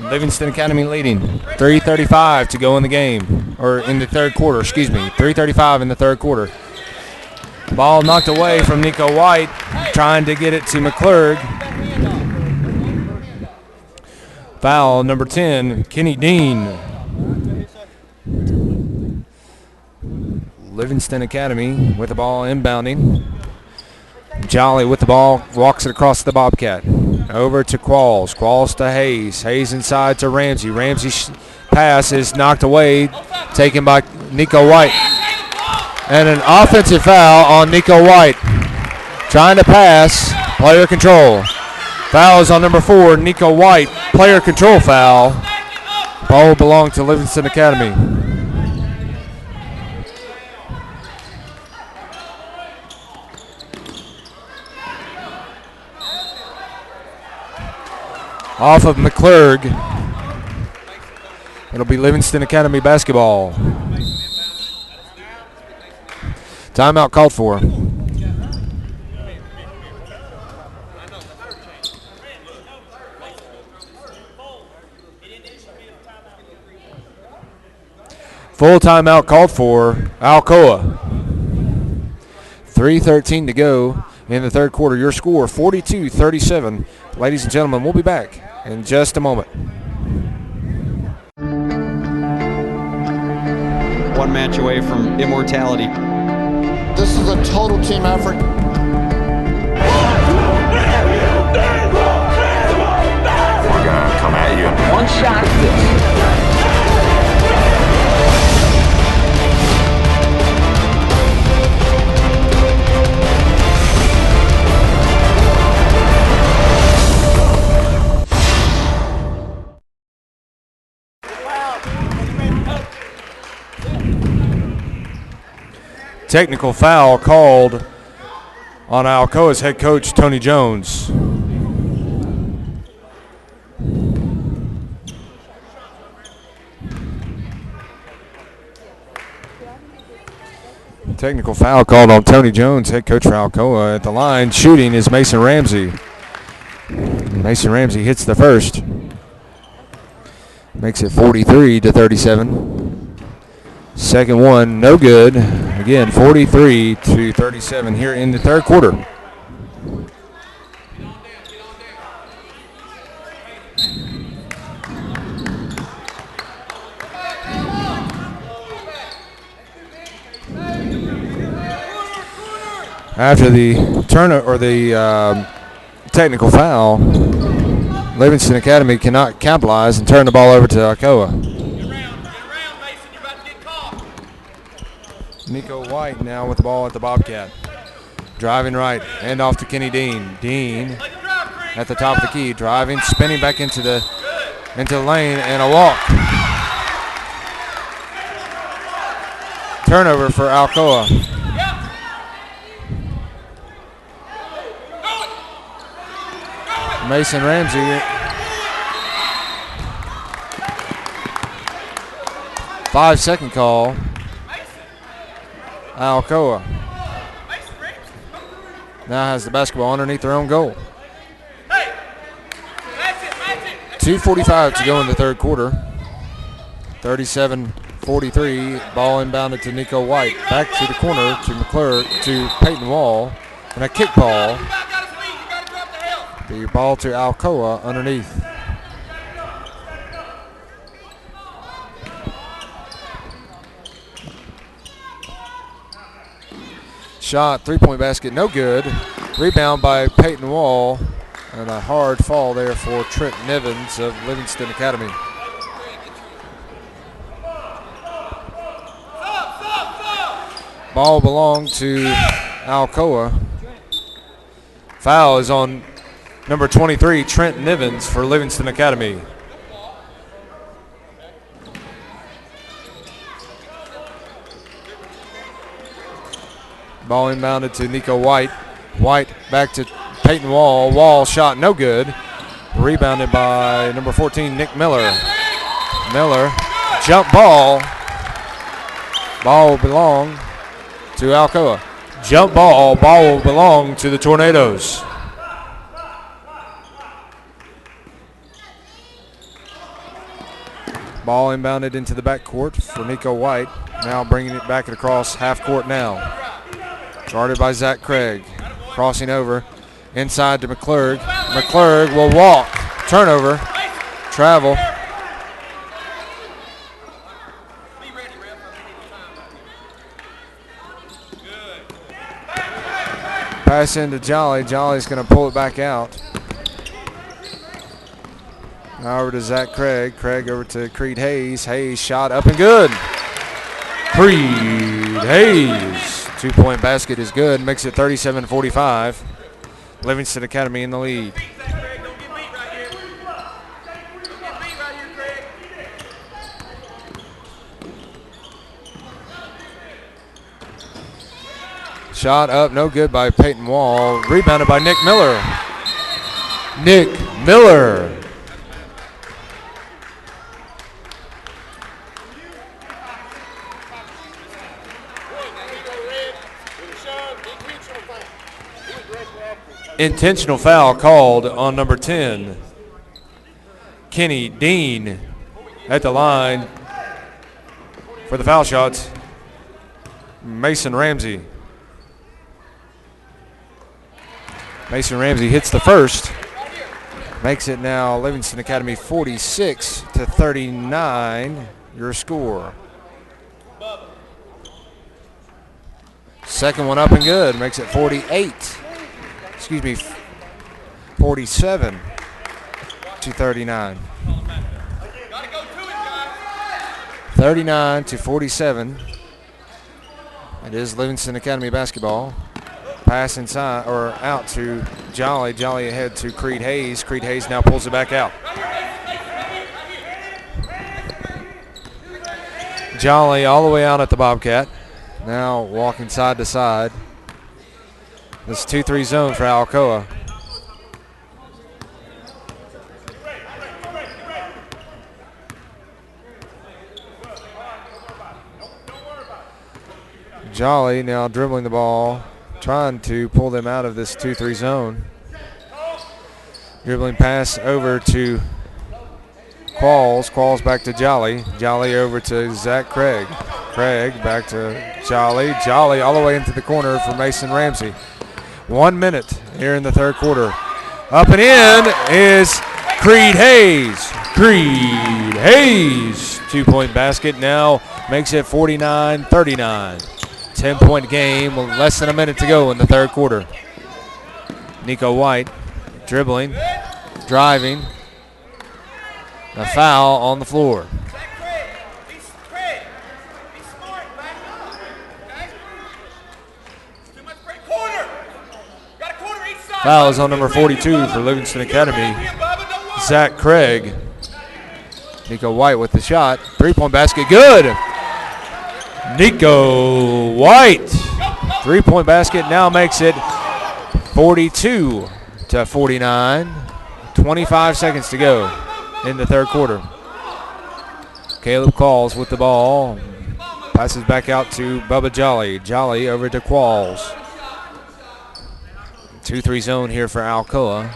Livingston Academy leading. 3:35 to go in the game, or in the third quarter, excuse me. 3:35 in the third quarter. Ball knocked away from Nico White, trying to get it to McClurg. Foul number 10, Kenny Dean. Livingston Academy with the ball inbounding. Jolly with the ball, walks it across the Bobcat. Over to Qualls. Qualls to Hayes. Hayes inside to Ramsey. Ramsey's pass is knocked away, taken by Nico White. And an offensive foul on Nico White. Trying to pass, player control. Foul is on number 4, Nico White. Player control foul. Ball will belong to Livingston Academy. Off of McClurg. It'll be Livingston Academy basketball. Timeout called for. Full timeout called for Alcoa. 3:13 to go in the third quarter. Your score, 42-37. Ladies and gentlemen, we'll be back in just a moment. One match away from immortality. This is a total team effort. Technical foul called on Alcoa's head coach, Tony Jones. Technical foul called on Tony Jones, head coach for Alcoa. At the line, shooting is Mason Ramsey. Mason Ramsey hits the first. Makes it 43-37. Second one, no good. Again, 43-37 here in the third quarter. After the turnover or the technical foul, Livingston Academy cannot capitalize and turn the ball over to Alcoa. Nico White now with the ball at the Bobcat. Driving right, hand off to Kenny Dean. Dean at the top of the key, driving, spinning back into the lane, and a walk. Turnover for Alcoa. Mason Ramsey. 5-second call. Alcoa now has the basketball underneath their own goal. 2:45 to go in the third quarter. 37-43. Ball inbounded to Nico White. Back to the corner to McClure to Peyton Wall. And a kick ball. The ball to Alcoa underneath. Shot, three-point basket, no good. Rebound by Peyton Wall. And a hard fall there for Trent Nivens of Livingston Academy. Ball belonged to Alcoa. Foul is on number 23, Trent Nivens for Livingston Academy. Ball inbounded to Nico White. White back to Peyton Wall. Wall shot no good. Rebounded by number 14, Nick Miller. Miller, jump ball. Ball will belong to Alcoa. Jump ball. Ball will belong to the Tornadoes. Ball inbounded into the backcourt for Nico White. Now bringing it back across half court now. Guarded by Zach Craig. Crossing over inside to McClurg. McClurg will walk. Turnover. Travel. Pass into Jolly. Jolly's going to pull it back out. Now over to Zach Craig. Craig over to Creed Hayes. Hayes shot up and good. Creed Hayes. Two-point basket is good. Makes it 37-45. Livingston Academy in the lead. Shot up, no good by Peyton Wall. Rebounded by Nick Miller. Nick Miller. Intentional foul called on number 10. Kenny Dean at the line for the foul shots. Mason Ramsey. Mason Ramsey hits the first. Makes it now Livingston Academy 46-39, your score. Second one up and good. Makes it 47-39. 39-47. It is Livingston Academy basketball. Pass inside or out to Jolly. Jolly ahead to Creed Hayes. Creed Hayes now pulls it back out. Jolly all the way out at the Bobcat. Now walking side to side. This 2-3 zone for Alcoa. Jolly now dribbling the ball, trying to pull them out of this 2-3 zone. Dribbling pass over to Qualls. Qualls back to Jolly. Jolly over to Zach Craig. Craig back to Jolly. Jolly all the way into the corner for Mason Ramsey. 1 minute here in the third quarter. Up and in is Creed Hayes. Creed Hayes. 2-point basket now makes it 49-39. 10-point game with less than a minute to go in the third quarter. Nico White dribbling, driving. A foul on the floor. Foul is on number 42 for Livingston Academy, Zach Craig. Nico White with the shot. 3-point basket, good. Nico White. 3-point basket now makes it 42-49. 25 seconds to go in the third quarter. Caleb Qualls with the ball. Passes back out to Bubba Jolly. Jolly over to Qualls. 2-3 zone here for Alcoa.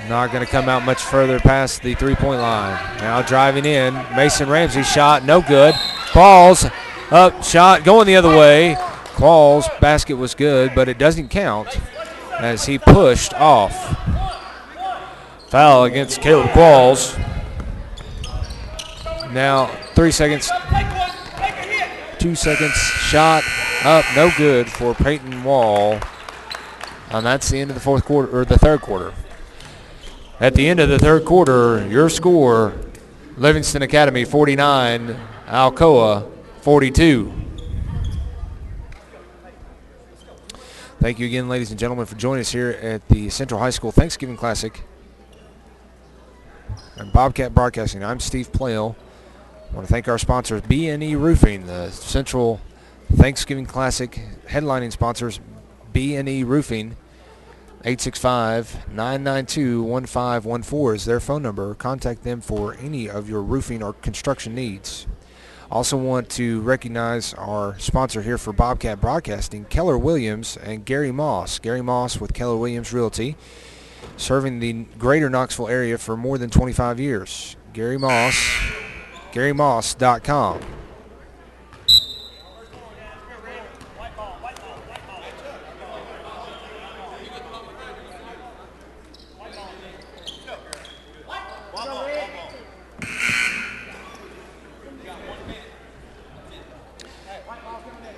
Not going to come out much further past the 3-point line. Now driving in. Mason Ramsey shot, no good. Qualls up, shot going the other way. Qualls' basket was good, but it doesn't count as he pushed off. Foul against Caleb Qualls. Now 3 seconds. 2 seconds. Shot up, no good for Peyton Wall. And that's the end of the fourth quarter, or the third quarter. At the end of the third quarter, your score: Livingston Academy 49, Alcoa 42. Thank you again, ladies and gentlemen, for joining us here at the Central High School Thanksgiving Classic and Bobcat Broadcasting. I'm Steve Plale. I want to thank our sponsors, B&E Roofing, the Central Thanksgiving Classic headlining sponsors. B&E Roofing, 865-992-1514 is their phone number. Contact them for any of your roofing or construction needs. Also want to recognize our sponsor here for Bobcat Broadcasting, Keller Williams and Gary Moss. Gary Moss with Keller Williams Realty, serving the greater Knoxville area for more than 25 years. Gary Moss, GaryMoss.com.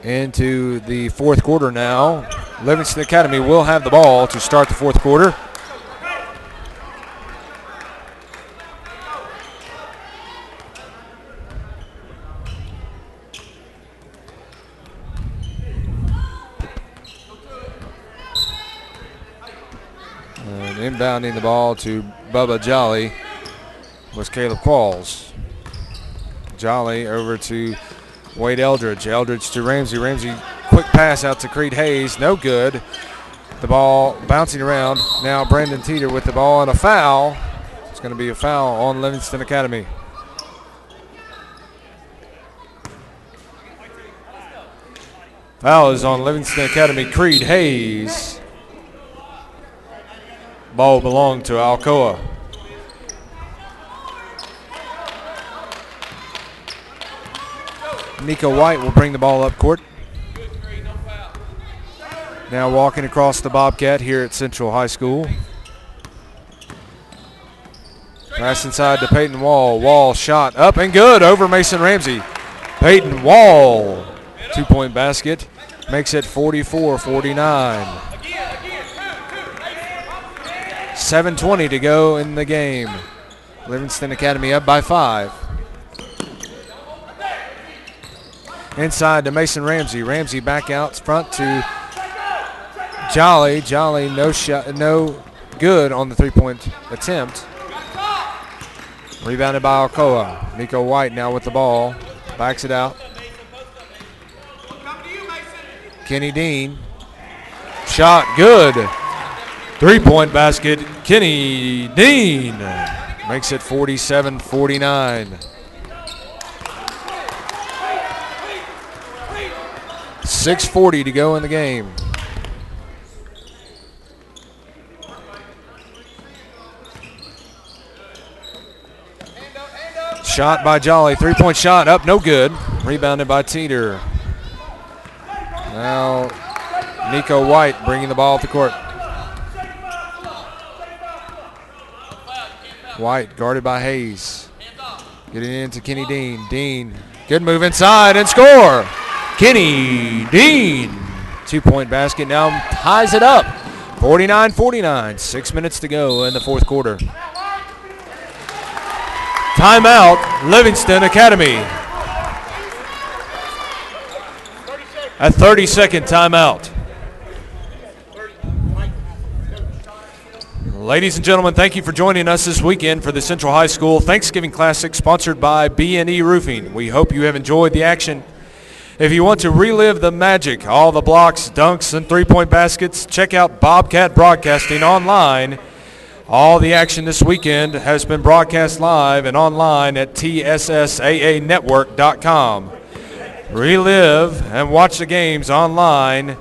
Into the fourth quarter now. Livingston Academy will have the ball to start the fourth quarter. And inbounding the ball to Bubba Jolly was Caleb Qualls. Jolly over to Wade Eldridge. Eldridge to Ramsey. Ramsey, quick pass out to Creed Hayes. No good. The ball bouncing around. Now Brandon Teeter with the ball and a foul. It's going to be a foul on Livingston Academy. Foul is on Livingston Academy. Creed Hayes. Ball belonged to Alcoa. Nico White will bring the ball up court. Now walking across the Bobcat here at Central High School. Pass inside to Peyton Wall. Wall shot up and good over Mason Ramsey. Peyton Wall, 2-point basket, makes it 44-49. 7:20 to go in the game. Livingston Academy up by 5. Inside to Mason Ramsey. Ramsey back out front to Jolly. Jolly no shot, no good on the 3-point attempt. Rebounded by Alcoa. Nico White now with the ball. Backs it out. Kenny Dean. Shot good. 3-point basket. Kenny Dean makes it 47-49. 6:40 to go in the game. Shot by Jolly. 3-point shot up, no good. Rebounded by Teeter. Now Nico White bringing the ball up the court. White guarded by Hayes. Getting into Kenny Dean. Dean, good move inside and score. Kenny Dean. 2-point basket now ties it up. 49-49. 6 minutes to go in the fourth quarter. Timeout, Livingston Academy. A 30-second timeout. Ladies and gentlemen, thank you for joining us this weekend for the Central High School Thanksgiving Classic sponsored by B&E Roofing. We hope you have enjoyed the action. If you want to relive the magic, all the blocks, dunks, and 3-point baskets, check out Bobcat Broadcasting online. All the action this weekend has been broadcast live and online at TSSAAnetwork.com. Relive and watch the games online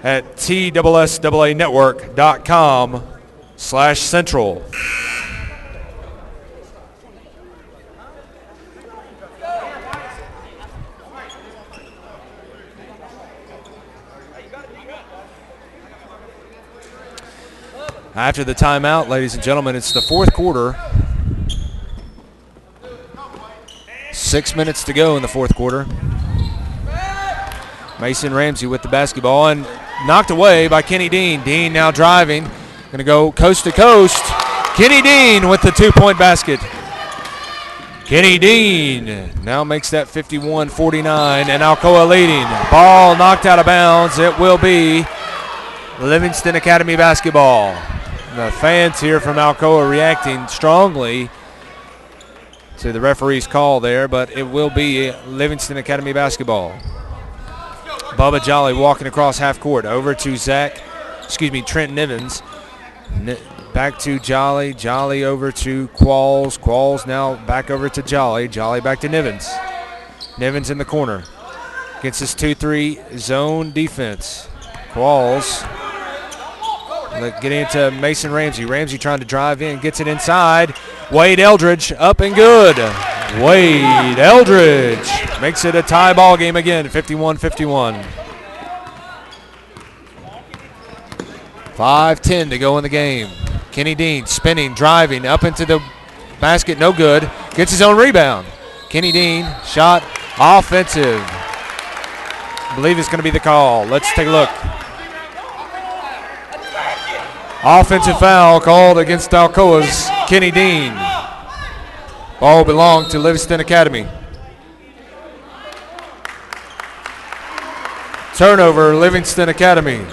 at TSSAAnetwork.com/Central. After the timeout, ladies and gentlemen, it's the fourth quarter. 6 minutes to go in the fourth quarter. Mason Ramsey with the basketball and knocked away by Kenny Dean. Dean now driving. Going to go coast to coast. Kenny Dean with the 2-point basket. Kenny Dean now makes that 51-49 and Alcoa leading. Ball knocked out of bounds. It will be Livingston Academy basketball. The fans here from Alcoa reacting strongly to the referee's call there, but it will be Livingston Academy basketball. Bubba Jolly walking across half court over to Trent Nivens. Back to Jolly. Jolly over to Qualls. Qualls now back over to Jolly. Jolly back to Nivens. Nivens in the corner. Against this 2-3 zone defense. Qualls getting into Mason Ramsey. Ramsey trying to drive in. Gets it inside. Wade Eldridge up and good. Wade Eldridge makes it a tie ball game again, 51-51. 5:10 to go in the game. Kenny Dean spinning, driving, up into the basket, no good. Gets his own rebound. Kenny Dean, shot, offensive. I believe it's going to be the call. Let's take a look. Offensive foul called against Alcoa's Kenny Dean. Ball belonged to Livingston Academy. Turnover, Livingston Academy.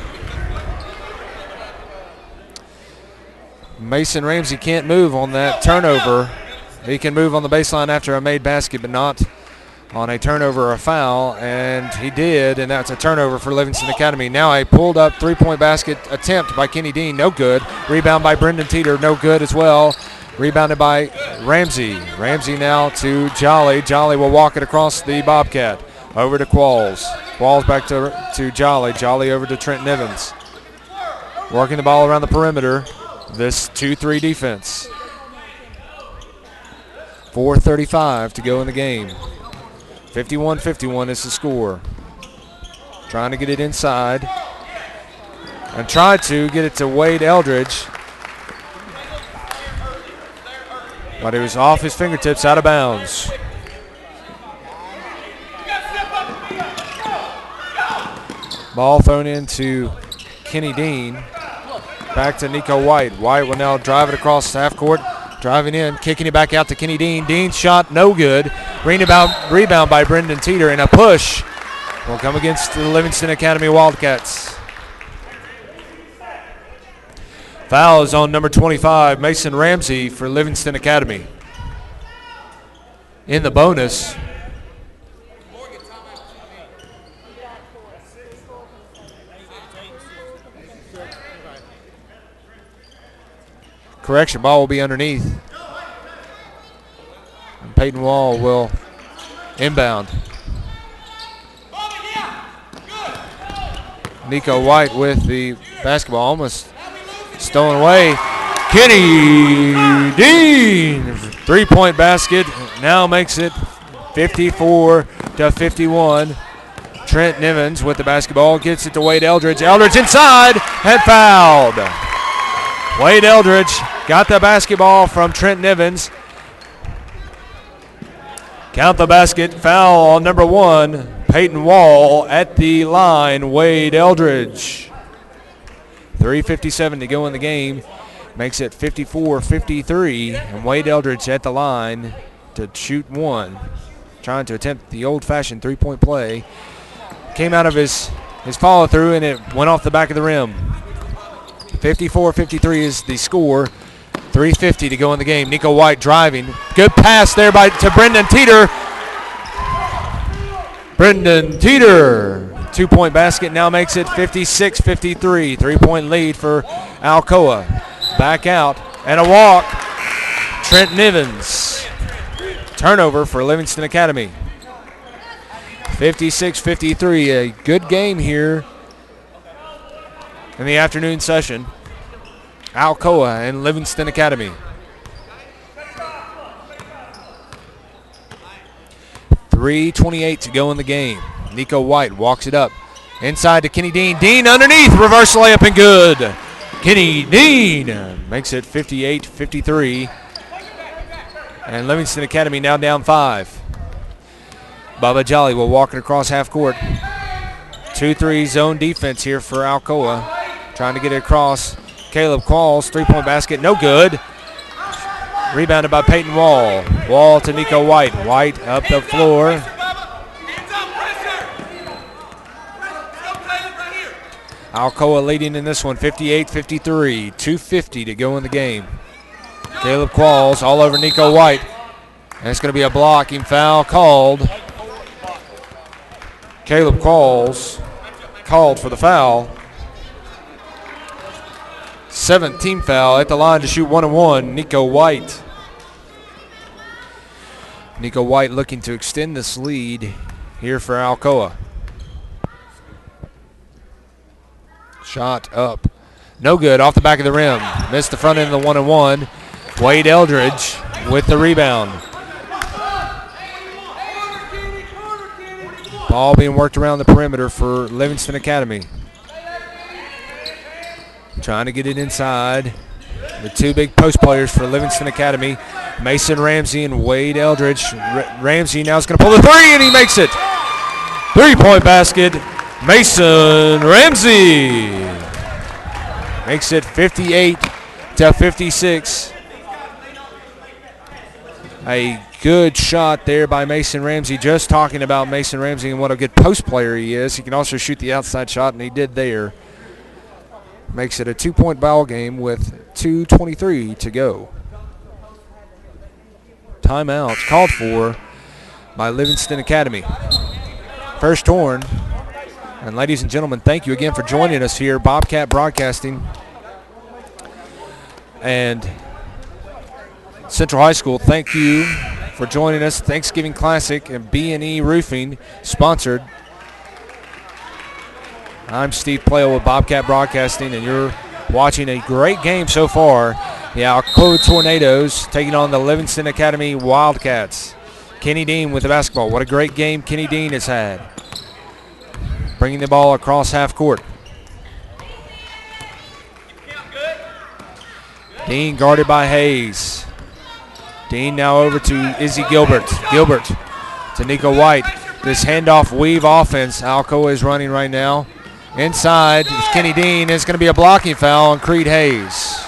Mason Ramsey can't move on that turnover. He can move on the baseline after a made basket, but not on a turnover or a foul, and he did, and that's a turnover for Livingston Academy. Now a pulled up 3-point basket attempt by Kenny Dean, no good. Rebound by Brendan Teeter, no good as well. Rebounded by Ramsey. Ramsey now to Jolly. Jolly will walk it across the Bobcat. Over to Qualls. Qualls back to Jolly. Jolly over to Trent Nivens. Working the ball around the perimeter. This 2-3 defense. 4:35 to go in the game. 51-51 is the score. Trying to get it inside. And tried to get it to Wade Eldridge. But it was off his fingertips, out of bounds. Ball thrown into Kenny Dean. Back to Nico White. White will now drive it across half court. Driving in, kicking it back out to Kenny Dean. Dean's shot, no good. Rebound by Brendan Teeter, and a push will come against the Livingston Academy Wildcats. Foul is on number 25, Mason Ramsey for Livingston Academy. In the bonus, Correction, ball will be underneath. And Peyton Wall will inbound. Nico White with the basketball, almost stolen away. Kenny Dean, three-point basket, now makes it 54-51. Trent Nivens with the basketball, gets it to Wade Eldridge. Eldridge inside, and fouled. Wade Eldridge got the basketball from Trent Nivens. Count the basket, foul on number 1, Peyton Wall at the line, Wade Eldridge. 3:57 to go in the game, makes it 54-53, and Wade Eldridge at the line to shoot one. Trying to attempt the old-fashioned three-point play. Came out of his follow-through, and it went off the back of the rim. 54-53 is the score. 3:50 to go in the game. Nico White driving. Good pass there to Brendan Teeter. Brendan Teeter. Two-point basket now makes it 56-53. Three-point lead for Alcoa. Back out and a walk. Trent Nivens. Turnover for Livingston Academy. 56-53. A good game here in the afternoon session. Alcoa and Livingston Academy. .328 to go in the game. Nico White walks it up. Inside to Kenny Dean. Dean underneath. Reverse layup and good. Kenny Dean makes it 58-53. And Livingston Academy now down 5. Bubba Jolly will walk it across half court. 2-3 zone defense here for Alcoa. Trying to get it across. Caleb Qualls, three-point basket, no good. Rebounded by Peyton Wall. Wall to Nico White. White up the floor. Alcoa leading in this one, 58-53. 2:50 to go in the game. Caleb Qualls all over Nico White. And it's going to be a blocking foul called. Caleb Qualls called for the foul. 7th foul at the line to shoot 1-1, Nico White. Nico White looking to extend this lead here for Alcoa. Shot up. No good, off the back of the rim. Missed the front end of the 1-1. Wade Eldridge with the rebound. Ball being worked around the perimeter for Livingston Academy. Trying to get it inside. The two big post players for Livingston Academy, Mason Ramsey and Wade Eldridge. Ramsey now is going to pull the three, and he makes it. Three-point basket, Mason Ramsey. Makes it 58-56. A good shot there by Mason Ramsey. Just talking about Mason Ramsey and what a good post player he is. He can also shoot the outside shot, and he did there. Makes it a 2-point ball game with 2:23 to go. Timeout called for by Livingston Academy. First horn. And ladies and gentlemen, thank you again for joining us here. Bobcat Broadcasting and Central High School, thank you for joining us. Thanksgiving Classic and B&E Roofing sponsored. I'm Steve Plale with Bobcat Broadcasting, and you're watching a great game so far. The Alcoa Tornadoes taking on the Livingston Academy Wildcats. Kenny Dean with the basketball. What a great game Kenny Dean has had. Bringing the ball across half court. Dean guarded by Hayes. Dean now over to Izzy Gilbert. Gilbert to Nico White. This handoff weave offense Alcoa is running right now. Inside is Kenny Dean. It's going to be a blocking foul on Creed Hayes.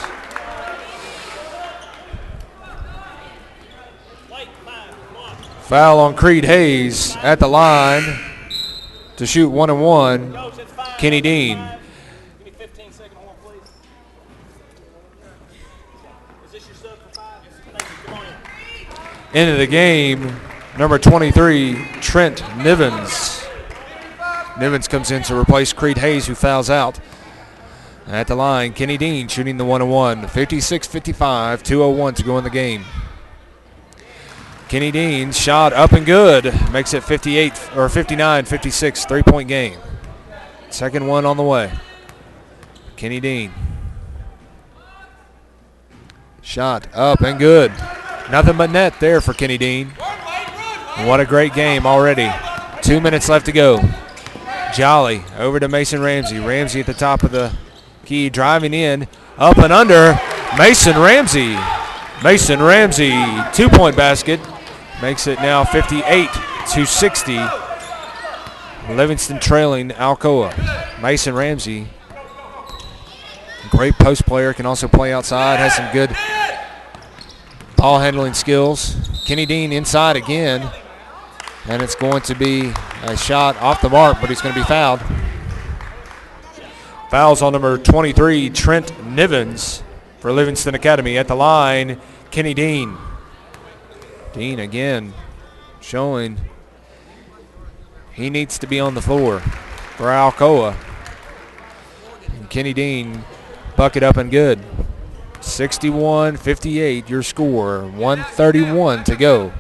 Foul on Creed Hayes at the line to shoot 1-1. Kenny Dean. Into the game, number 23, Trent Nivens. Nivens comes in to replace Creed Hayes, who fouls out. At the line, Kenny Dean shooting the 1-1. 56-55, 2:01 to go in the game. Kenny Dean shot up and good. Makes it 59-56, 3-point game. Second one on the way. Kenny Dean. Shot up and good. Nothing but net there for Kenny Dean. What a great game already. 2 minutes left to go. Jolly over to Mason Ramsey. Ramsey at the top of the key, driving in, up and under. Mason Ramsey. Mason Ramsey, 2-point basket. Makes it now 58-60. Livingston trailing Alcoa. Mason Ramsey, great post player, can also play outside, has some good ball handling skills. Kenny Dean inside again, and it's going to be a shot off the mark, but he's going to be fouled. Fouls on number 23, Trent Nivens for Livingston Academy. At the line, Kenny Dean. Dean again showing he needs to be on the floor for Alcoa. And Kenny Dean, bucket up and good. 61-58 your score, 1:31 to go.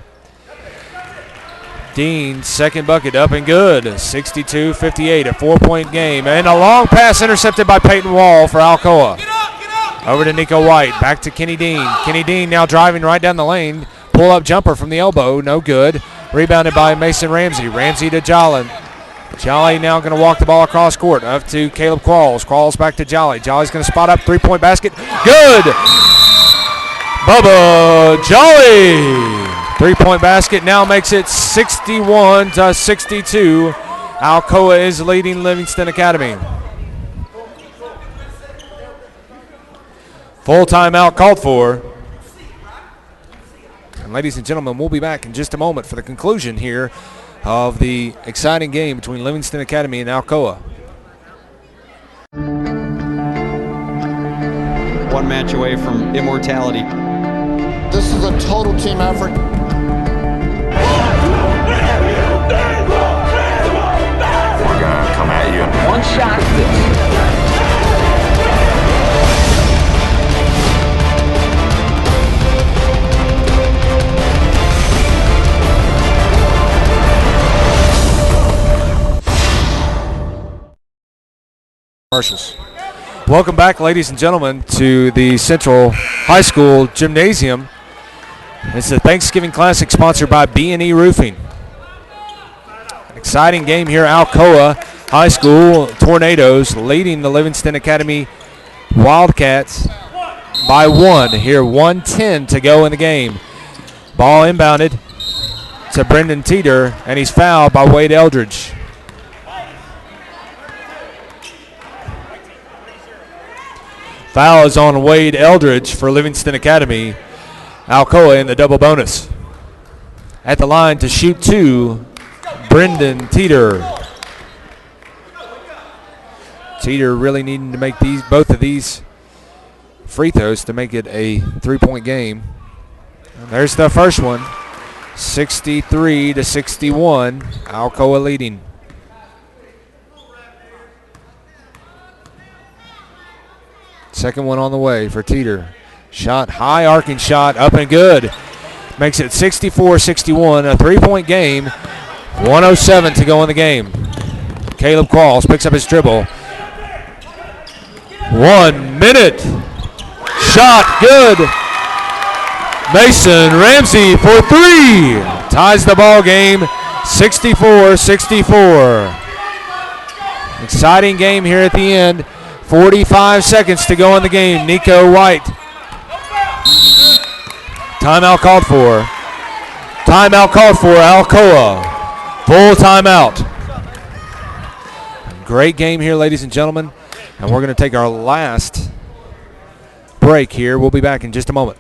Dean, second bucket up and good, 62-58, a 4-point game. And a long pass intercepted by Peyton Wall for Alcoa. Over to Nico White, back to Kenny Dean. Kenny Dean now driving right down the lane. Pull-up jumper from the elbow, no good. Rebounded by Mason Ramsey. Ramsey to Jolly. Jolly now going to walk the ball across court. Up to Caleb Qualls. Qualls back to Jolly. Jolly's going to spot up, 3-point basket. Good! Bubba Jolly! 3-point basket now makes it 61-62. Alcoa is leading Livingston Academy. Full timeout called for. And ladies and gentlemen, we'll be back in just a moment for the conclusion here of the exciting game between Livingston Academy and Alcoa. One match away from immortality. This is a total team effort. We're gonna come at you in one shot. Commercials. Welcome back, ladies and gentlemen, to the Central High School Gymnasium. It's the Thanksgiving Classic sponsored by B&E Roofing. Exciting game here. Alcoa High School Tornadoes leading the Livingston Academy Wildcats by 1. Here, 1:10 to go in the game. Ball inbounded to Brendan Teeter, and he's fouled by Wade Eldridge. Foul is on Wade Eldridge for Livingston Academy. Alcoa in the double bonus. At the line to shoot 2, Brendan Teeter. Teeter really needing to make both of these free throws to make it a 3-point game. And there's the first one. 63-61. Alcoa leading. Second one on the way for Teeter. Shot, high arcing shot, up and good. Makes it 64-61, a 3-point game. 1:07 to go in the game. Caleb Qualls picks up his dribble. 1 minute. Shot, good. Mason Ramsey for 3. Ties the ball game, 64-64. Exciting game here at the end. 45 seconds to go in the game. Nico White. Timeout called for. Timeout called for Alcoa. Full timeout. Great game here, ladies and gentlemen. And we're going to take our last break here. We'll be back in just a moment.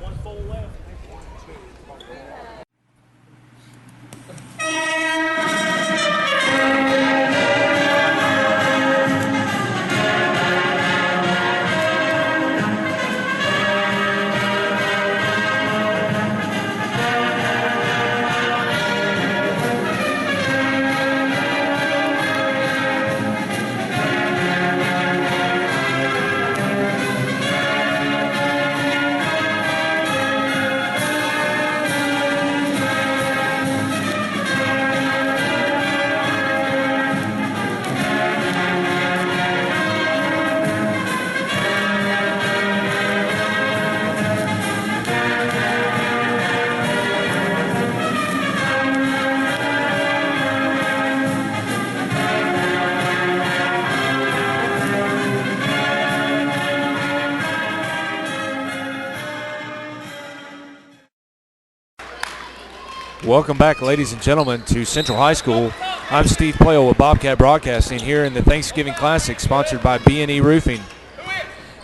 Welcome back, ladies and gentlemen, to Central High School. I'm Steve Plale with Bobcat Broadcasting here in the Thanksgiving Classic, sponsored by B&E Roofing.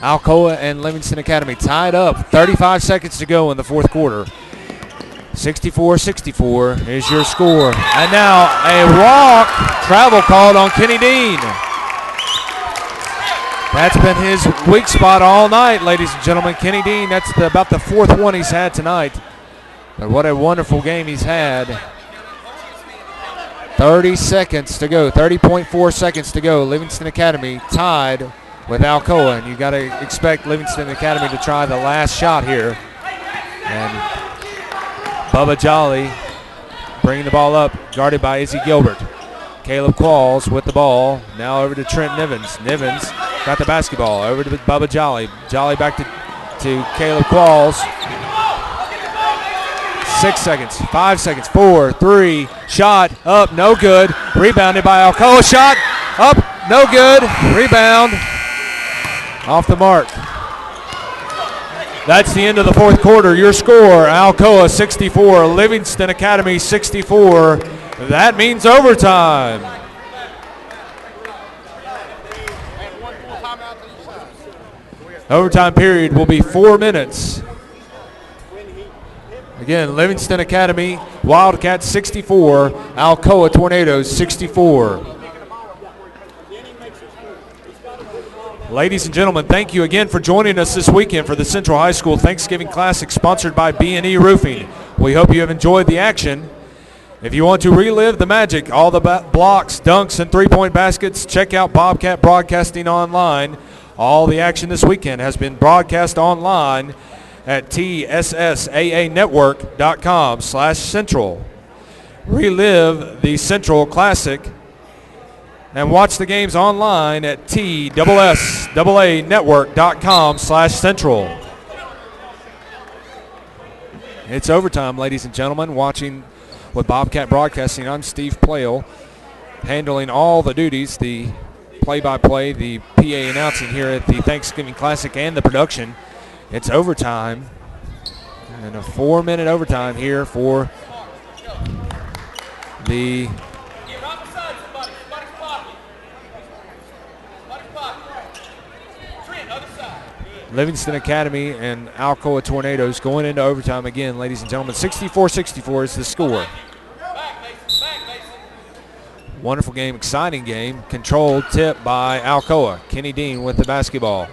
Alcoa and Livingston Academy tied up. 35 seconds to go in the fourth quarter. 64-64 is your score. And now a walk travel called on Kenny Dean. That's been his weak spot all night, ladies and gentlemen. Kenny Dean, that's about the fourth one he's had tonight. But what a wonderful game he's had. 30 seconds to go, 30.4 seconds to go. Livingston Academy tied with Alcoa, and you got to expect Livingston Academy to try the last shot here. And Bubba Jolly bringing the ball up, guarded by Izzy Gilbert. Caleb Qualls with the ball, now over to Trent Nivens. Nivens got the basketball, over to Bubba Jolly. Jolly back to Caleb Qualls. 6 seconds, 5 seconds, 4, 3, shot, up, no good. Rebounded by Alcoa, shot, up, no good. Rebound, off the mark. That's the end of the fourth quarter. Your score, Alcoa 64, Livingston Academy 64. That means overtime. Overtime period will be 4 minutes. Again, Livingston Academy, Wildcats 64, Alcoa Tornadoes 64. Ladies and gentlemen, thank you again for joining us this weekend for the Central High School Thanksgiving Classic, sponsored by B&E Roofing. We hope you have enjoyed the action. If you want to relive the magic, all the blocks, dunks, and three-point baskets, check out Bobcat Broadcasting online. All the action this weekend has been broadcast online at tssaaNetwork.com/Central. Relive the Central Classic and watch the games online at tssaaNetwork.com/Central. It's overtime, ladies and gentlemen. Watching with Bobcat Broadcasting, I'm Steve Plale, handling all the duties, the play-by-play, the PA announcing here at the Thanksgiving Classic, and the production. It's overtime, and a 4-minute overtime here for the Livingston Academy and Alcoa Tornadoes going into overtime again, ladies and gentlemen. 64-64 is the score. Wonderful game, exciting game. Controlled tip by Alcoa. Kenny Dean with the basketball.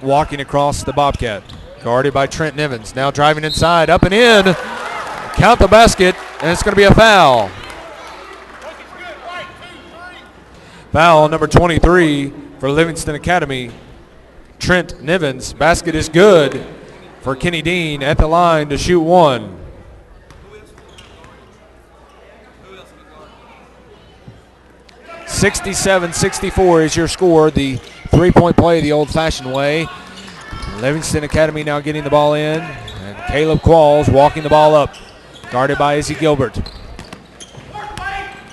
Walking across the Bobcat, guarded by Trent Nivens. Now driving inside, up and in. Count the basket, and it's going to be a foul. Foul number 23 for Livingston Academy, Trent Nivens. Basket is good for Kenny Dean at the line to shoot one. (67-64) is your score. The three-point play the old-fashioned way. Livingston Academy now getting the ball in, and Caleb Qualls walking the ball up, guarded by Izzy Gilbert.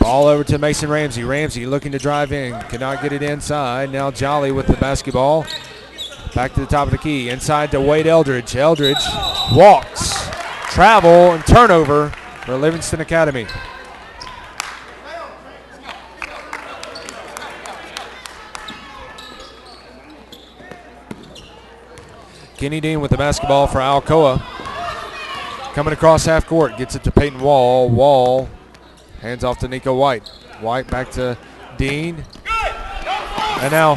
Ball over to Mason Ramsey. Ramsey looking to drive in, cannot get it inside. Now Jolly with the basketball. Back to the top of the key, inside to Wade Eldridge. Eldridge walks, travel, and turnover for Livingston Academy. Kenny Dean with the basketball for Alcoa. Coming across half court, gets it to Peyton Wall. Wall hands off to Nico White. White back to Dean. And now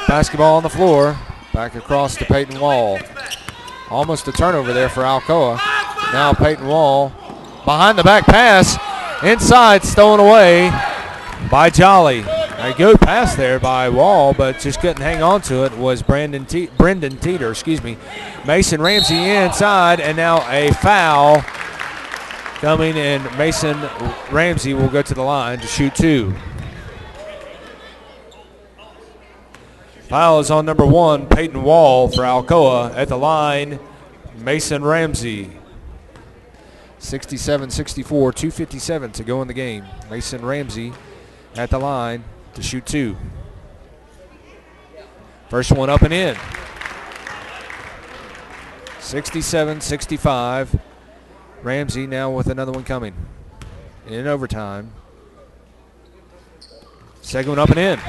basketball on the floor. Back across to Peyton Wall. Almost a turnover there for Alcoa. Now Peyton Wall. Behind the back pass. Inside, stolen away by Jolly. A good pass there by Wall, but just couldn't hang on to it was Brendan Teeter, Mason Ramsey inside, and now a foul coming, and Mason Ramsey will go to the line to shoot two. Foul is on number 1, Peyton Wall for Alcoa. At the line, Mason Ramsey. 67-64, 2:57 to go in the game. Mason Ramsey at the line to shoot two. First one up and in. 67-65. Ramsey now with another one coming. In overtime. Second one up and in.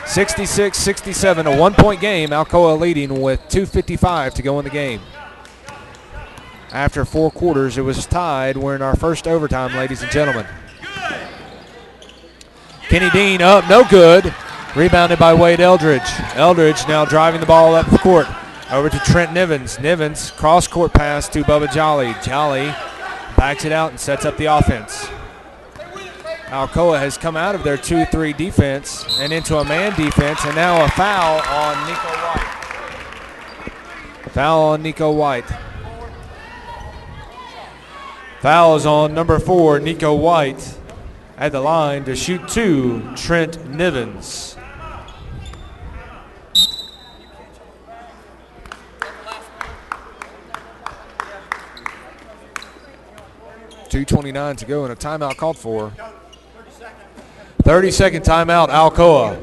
66-67, a one-point game. Alcoa leading with 2:55 to go in the game. After 4 quarters, it was tied. We're in our first overtime, ladies and gentlemen. Kenny Dean up, no good. Rebounded by Wade Eldridge. Eldridge now driving the ball up the court. Over to Trent Nivens. Nivens, cross-court pass to Bubba Jolly. Jolly backs it out and sets up the offense. Alcoa has come out of their 2-3 defense and into a man defense, and now a foul on Nico White. Foul on Nico White. Foul is on number 4, Nico White. At the line to shoot 2, Trent Nivens. .229 to go and a timeout called for. 30-second timeout, Alcoa.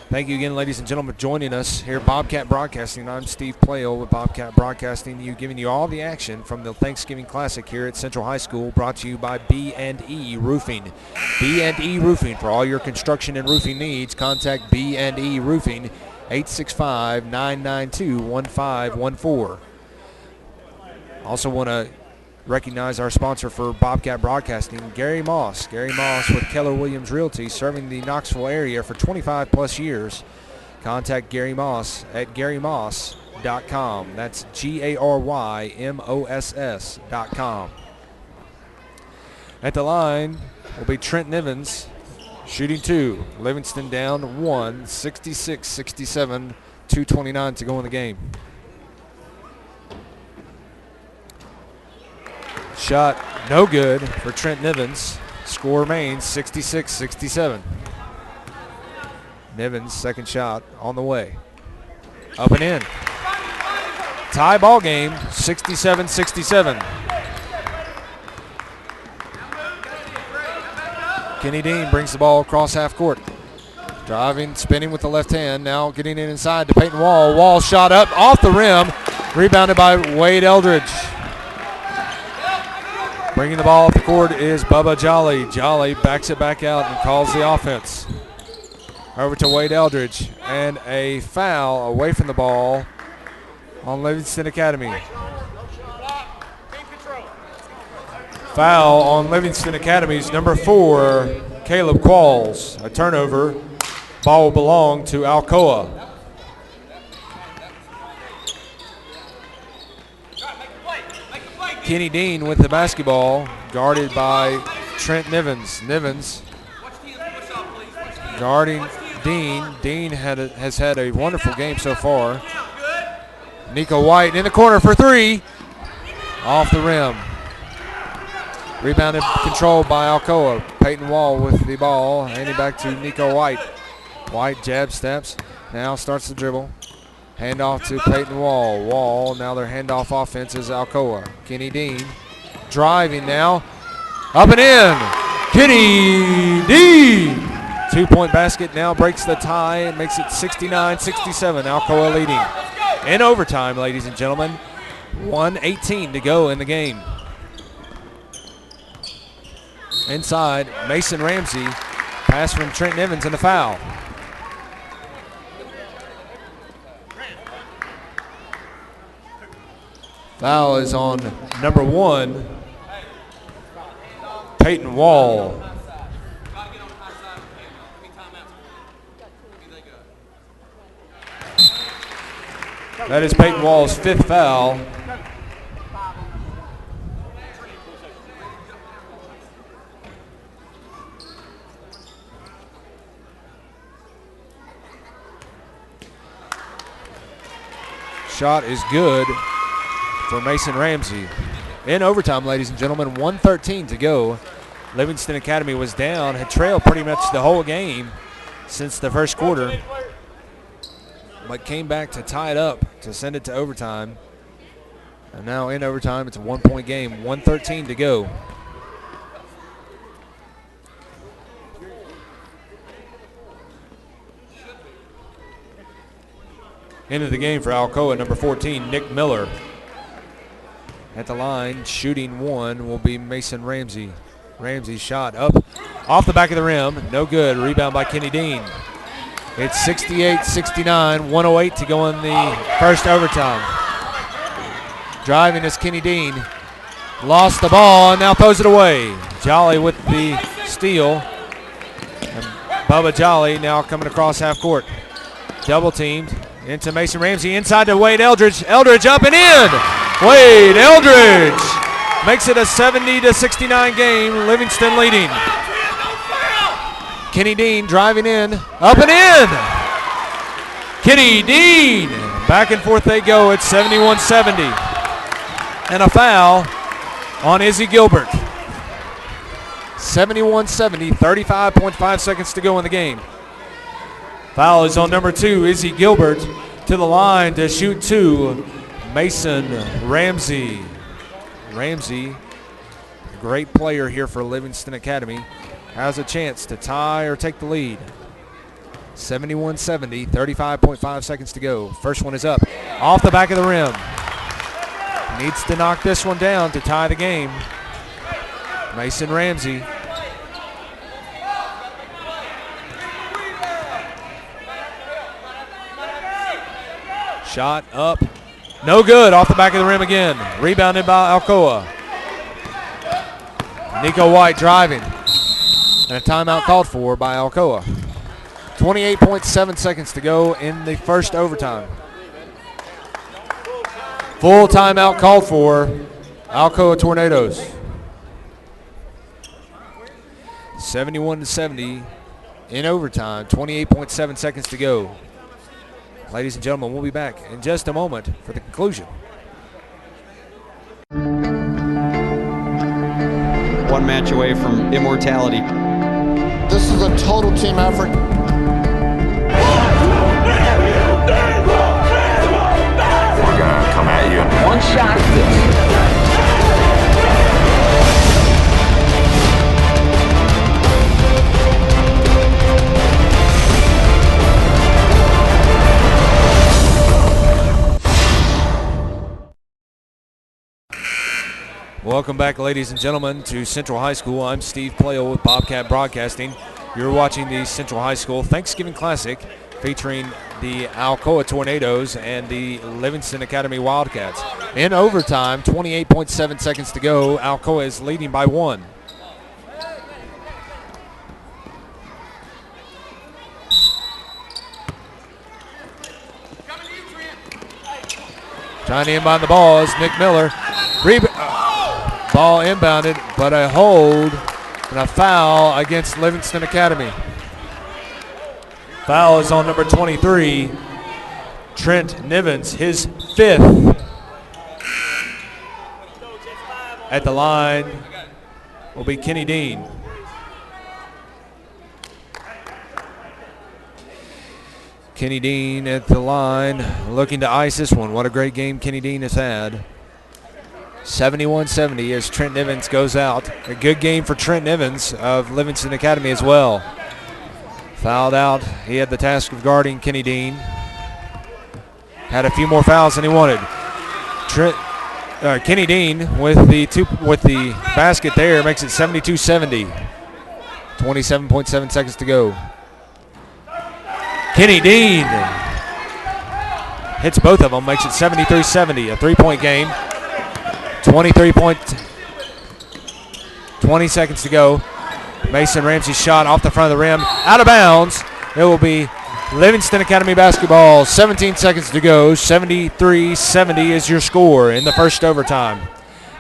Thank you again, ladies and gentlemen, for joining us here at Bobcat Broadcasting. I'm Steve Playle with Bobcat Broadcasting, giving you all the action from the Thanksgiving Classic here at Central High School, brought to you by B&E Roofing. B&E Roofing, for all your construction and roofing needs, contact B&E Roofing, 865-992-1514. Also want to recognize our sponsor for Bobcat Broadcasting, Gary Moss. Gary Moss with Keller Williams Realty, serving the Knoxville area for 25 plus years. Contact Gary Moss at GaryMoss.com. That's GaryMoss.com. At the line will be Trent Nivens, shooting 2. Livingston down 1, 66-67, 2:29 to go in the game. Shot no good for Trent Nivens. Score remains 66-67. Nivens' second shot on the way. Up and in. Tie ball game, 67-67. Kenny Dean brings the ball across half court. Driving, spinning with the left hand. Now getting it inside to Peyton Wall. Wall shot up off the rim. Rebounded by Wade Eldridge. Bringing the ball up the court is Bubba Jolly. Jolly backs it back out and calls the offense. Over to Wade Eldridge. And a foul away from the ball on Livingston Academy. Foul on Livingston Academy's number 4, Caleb Qualls. A turnover. Ball will belong to Alcoa. Kenny Dean with the basketball, guarded by Trent Nivens. Nivens guarding Dean. Dean has had a wonderful game so far. Nico White in the corner for 3. Off the rim. Rebounded, controlled by Alcoa. Peyton Wall with the ball, handing back to Nico White. White jab steps, now starts the dribble. Handoff to Peyton Wall. Wall, now their handoff offense is Alcoa. Kenny Dean driving now. Up and in. Kenny Dean. 2-point basket now breaks the tie and makes it 69-67. Alcoa leading. In overtime, ladies and gentlemen. 1:18 to go in the game. Inside, Mason Ramsey. Pass from Trent Nivens and the foul. Foul is on number 1, Peyton Wall. That is Peyton Wall's 5th foul. Shot is good for Mason Ramsey. In overtime, ladies and gentlemen, 1:13 to go. Livingston Academy was down, had trailed pretty much the whole game since the first quarter, but came back to tie it up to send it to overtime. And now in overtime, it's a 1-point game, 1:13 to go. Into the game for Alcoa, number 14, Nick Miller. At the line, shooting one will be Mason Ramsey. Ramsey shot up off the back of the rim. No good. Rebound by Kenny Dean. It's 68-69, 1:08 to go in the first overtime. Driving is Kenny Dean. Lost the ball and now throws it away. Jolly with the steal. And Bubba Jolly now coming across half court. Double teamed into Mason Ramsey. Inside to Wade Eldridge. Eldridge up and in. Wade Eldridge makes it a 70-69 game. Livingston leading. Kenny Dean driving in. Up and in. Kenny Dean. Back and forth they go. It's 71-70. And a foul on Izzy Gilbert. 71-70, 35.5 seconds to go in the game. Foul is on number 2, Izzy Gilbert. To the line to shoot 2, Mason Ramsey. Ramsey, great player here for Livingston Academy, has a chance to tie or take the lead. 71-70, 35.5 seconds to go. First one is up, off the back of the rim. Needs to knock this one down to tie the game. Mason Ramsey. Shot up. No good. Off the back of the rim again. Rebounded by Alcoa. Nico White driving. And a timeout called for by Alcoa. 28.7 seconds to go in the first overtime. Full timeout called for Alcoa Tornadoes. 71-70 in overtime. 28.7 seconds to go. Ladies and gentlemen, we'll be back in just a moment for the conclusion. One match away from immortality. This is a total team effort. We're gonna come at you in one shot. Welcome back, ladies and gentlemen, to Central High School. I'm Steve Playle with Bobcat Broadcasting. You're watching the Central High School Thanksgiving Classic featuring the Alcoa Tornadoes and the Livingston Academy Wildcats. In overtime, 28.7 seconds to go. Alcoa is leading by 1. Trying to inbound the ball is Nick Miller. Ball inbounded, but a hold and a foul against Livingston Academy. Foul is on number 23, Trent Nivens, his 5th. At the line will be Kenny Dean. Kenny Dean at the line, looking to ice this one. What a great game Kenny Dean has had. 71-70 as Trent Nivens goes out. A good game for Trent Nivens of Livingston Academy as well. Fouled out. He had the task of guarding Kenny Dean. Had a few more fouls than he wanted. Kenny Dean with the basket there makes it 72-70. 27.7 seconds to go. Kenny Dean hits both of them, makes it 73-70. A 3-point game. 20 seconds to go. Mason Ramsey shot off the front of the rim, out of bounds. It will be Livingston Academy basketball. 17 seconds to go. 73-70 is your score in the first overtime.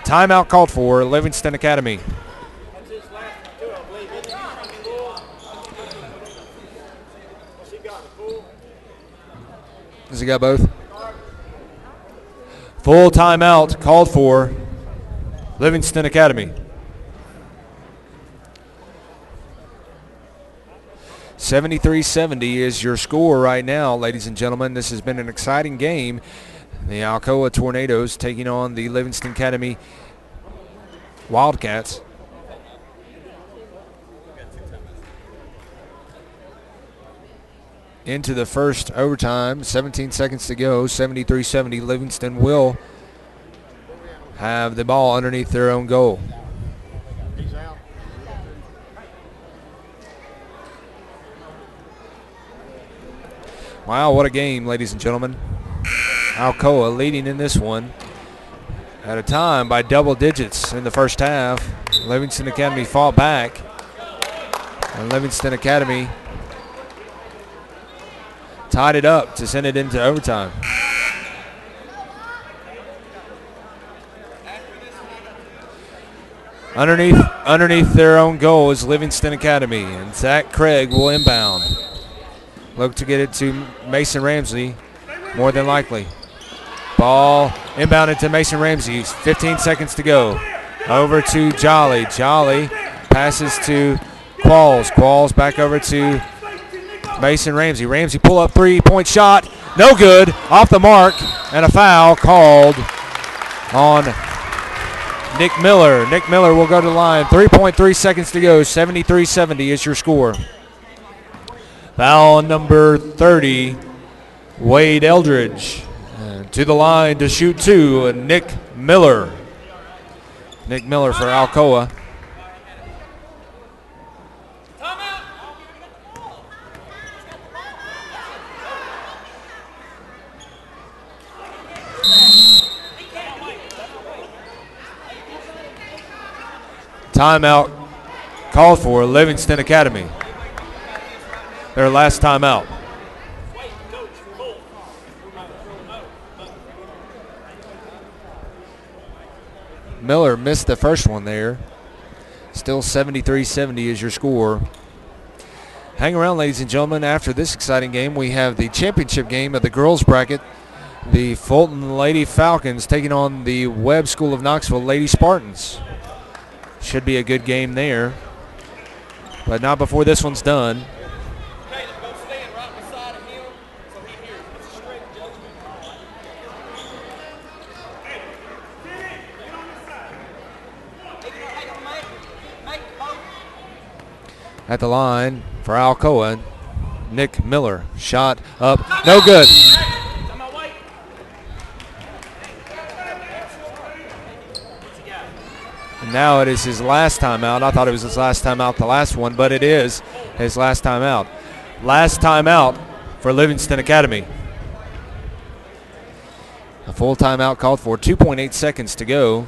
Timeout called for Livingston Academy. Has he got both? Full timeout called for Livingston Academy. 73-70 is your score right now, ladies and gentlemen. This has been an exciting game. The Alcoa Tornadoes taking on the Livingston Academy Wildcats. into the first overtime. 17 seconds to go. 73-70. Livingston will have the ball underneath their own goal. Wow, what a game, ladies and gentlemen. Alcoa leading in this one at a time by double digits in the first half. Livingston Academy fought back. And Livingston Academy tied it up to send it into overtime. Underneath their own goal is Livingston Academy, and Zach Craig will inbound. Look to get it to Mason Ramsey, more than likely. Ball inbounded to Mason Ramsey. 15 seconds to go. Over to Jolly. Jolly passes to Qualls. Qualls back over to Mason Ramsey. Ramsey pull up 3-point shot. No good. Off the mark. And a foul called on Nick Miller. Nick Miller will go to the line. 3.3 seconds to go. 73-70 is your score. Foul number 30, Wade Eldridge. To the line to shoot two, Nick Miller. Nick Miller for Alcoa. Timeout called for Livingston Academy. Their last timeout. Miller missed the first one there. Still 73-70 is your score. Hang around, ladies and gentlemen. After this exciting game, we have the championship game of the girls bracket. The Fulton Lady Falcons taking on the Webb School of Knoxville Lady Spartans. Should be a good game there, but not before this one's done. At the line for Alcoa, Nick Miller. Shot up, no good. And now it is his last timeout. I thought it was his last timeout, the last one, but it is his last timeout. Last timeout for Livingston Academy. A full timeout called for. 2.8 seconds to go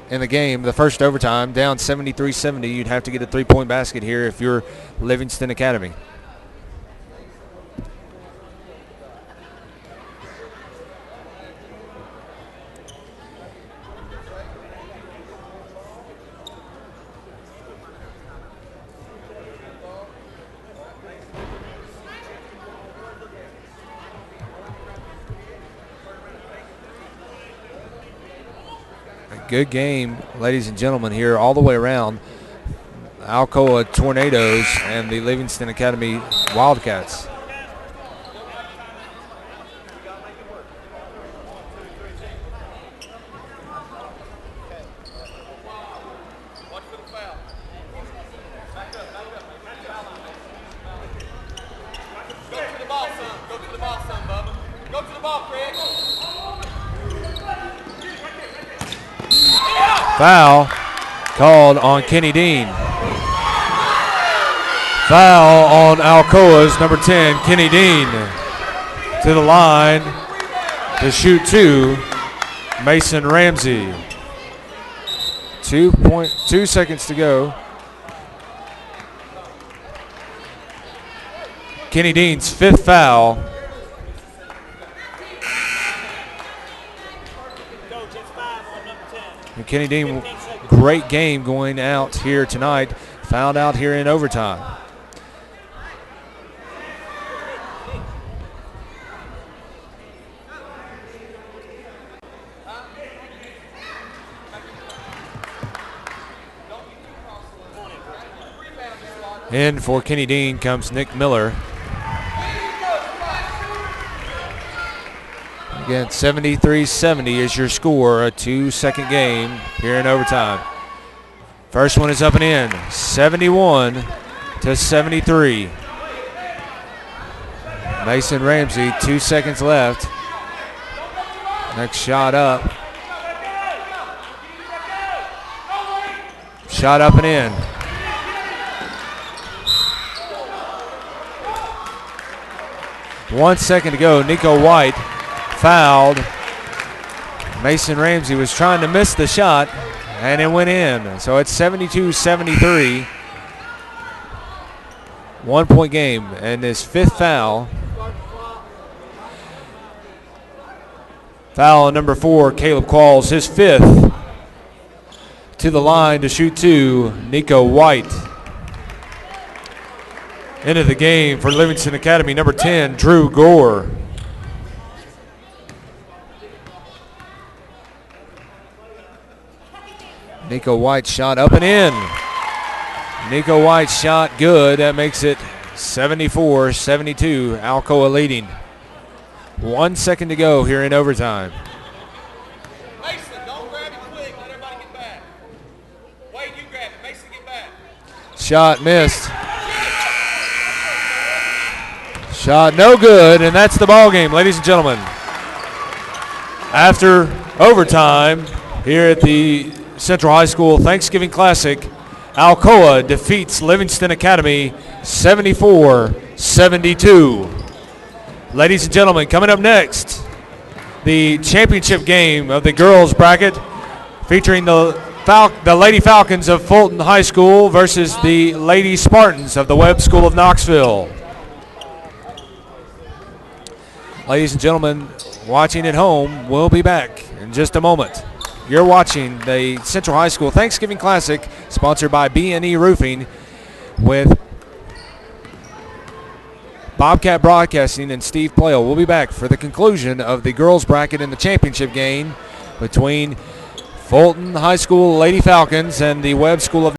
in the game. The first overtime, down 73-70. You'd have to get a three-point basket here if you're Livingston Academy. Good game, ladies and gentlemen, here all the way around. Alcoa Tornadoes and the Livingston Academy Wildcats. Foul called on Kenny Dean. Foul on Alcoa's number 10, Kenny Dean. To the line to shoot two, Mason Ramsey. 2.2 seconds to go. Kenny Dean's fifth foul. And Kenny Dean, great game going out here tonight. Fouled out here in overtime. In for Kenny Dean comes Nick Miller. Again, 73-70 is your score, a 2-second game here in overtime. First one is up and in, 71-73. Mason Ramsey, 2 seconds left. Next shot up. Shot up and in. One second to go. Nico White fouled. Mason Ramsey was trying to miss the shot, and it went in. So it's 72-73. 1 point game, and his fifth foul. Foul number 4, Caleb Qualls, his fifth. To the line to shoot 2, Nico White. Into the game for Livingston Academy, number 10, Drew Gore. Nico White shot up and in. Nico White shot good. That makes it 74-72. Alcoa leading. 1 second to go here in overtime. Mason, don't grab it quick. Let everybody get back. Wade, you grab it. Mason, get back. Shot missed. Shot no good, and that's the ball game, ladies and gentlemen. After overtime here at the Central High School Thanksgiving Classic, Alcoa defeats Livingston Academy 74-72. Ladies and gentlemen, coming up next, the championship game of the girls bracket featuring the Lady Falcons of Fulton High School versus the Lady Spartans of the Webb School of Knoxville. Ladies and gentlemen, watching at home, we'll be back in just a moment. You're watching the Central High School Thanksgiving Classic, sponsored by B&E Roofing, with Bobcat Broadcasting and Steve Plale. We'll be back for the conclusion of the girls bracket in the championship game between Fulton High School Lady Falcons and the Webb School of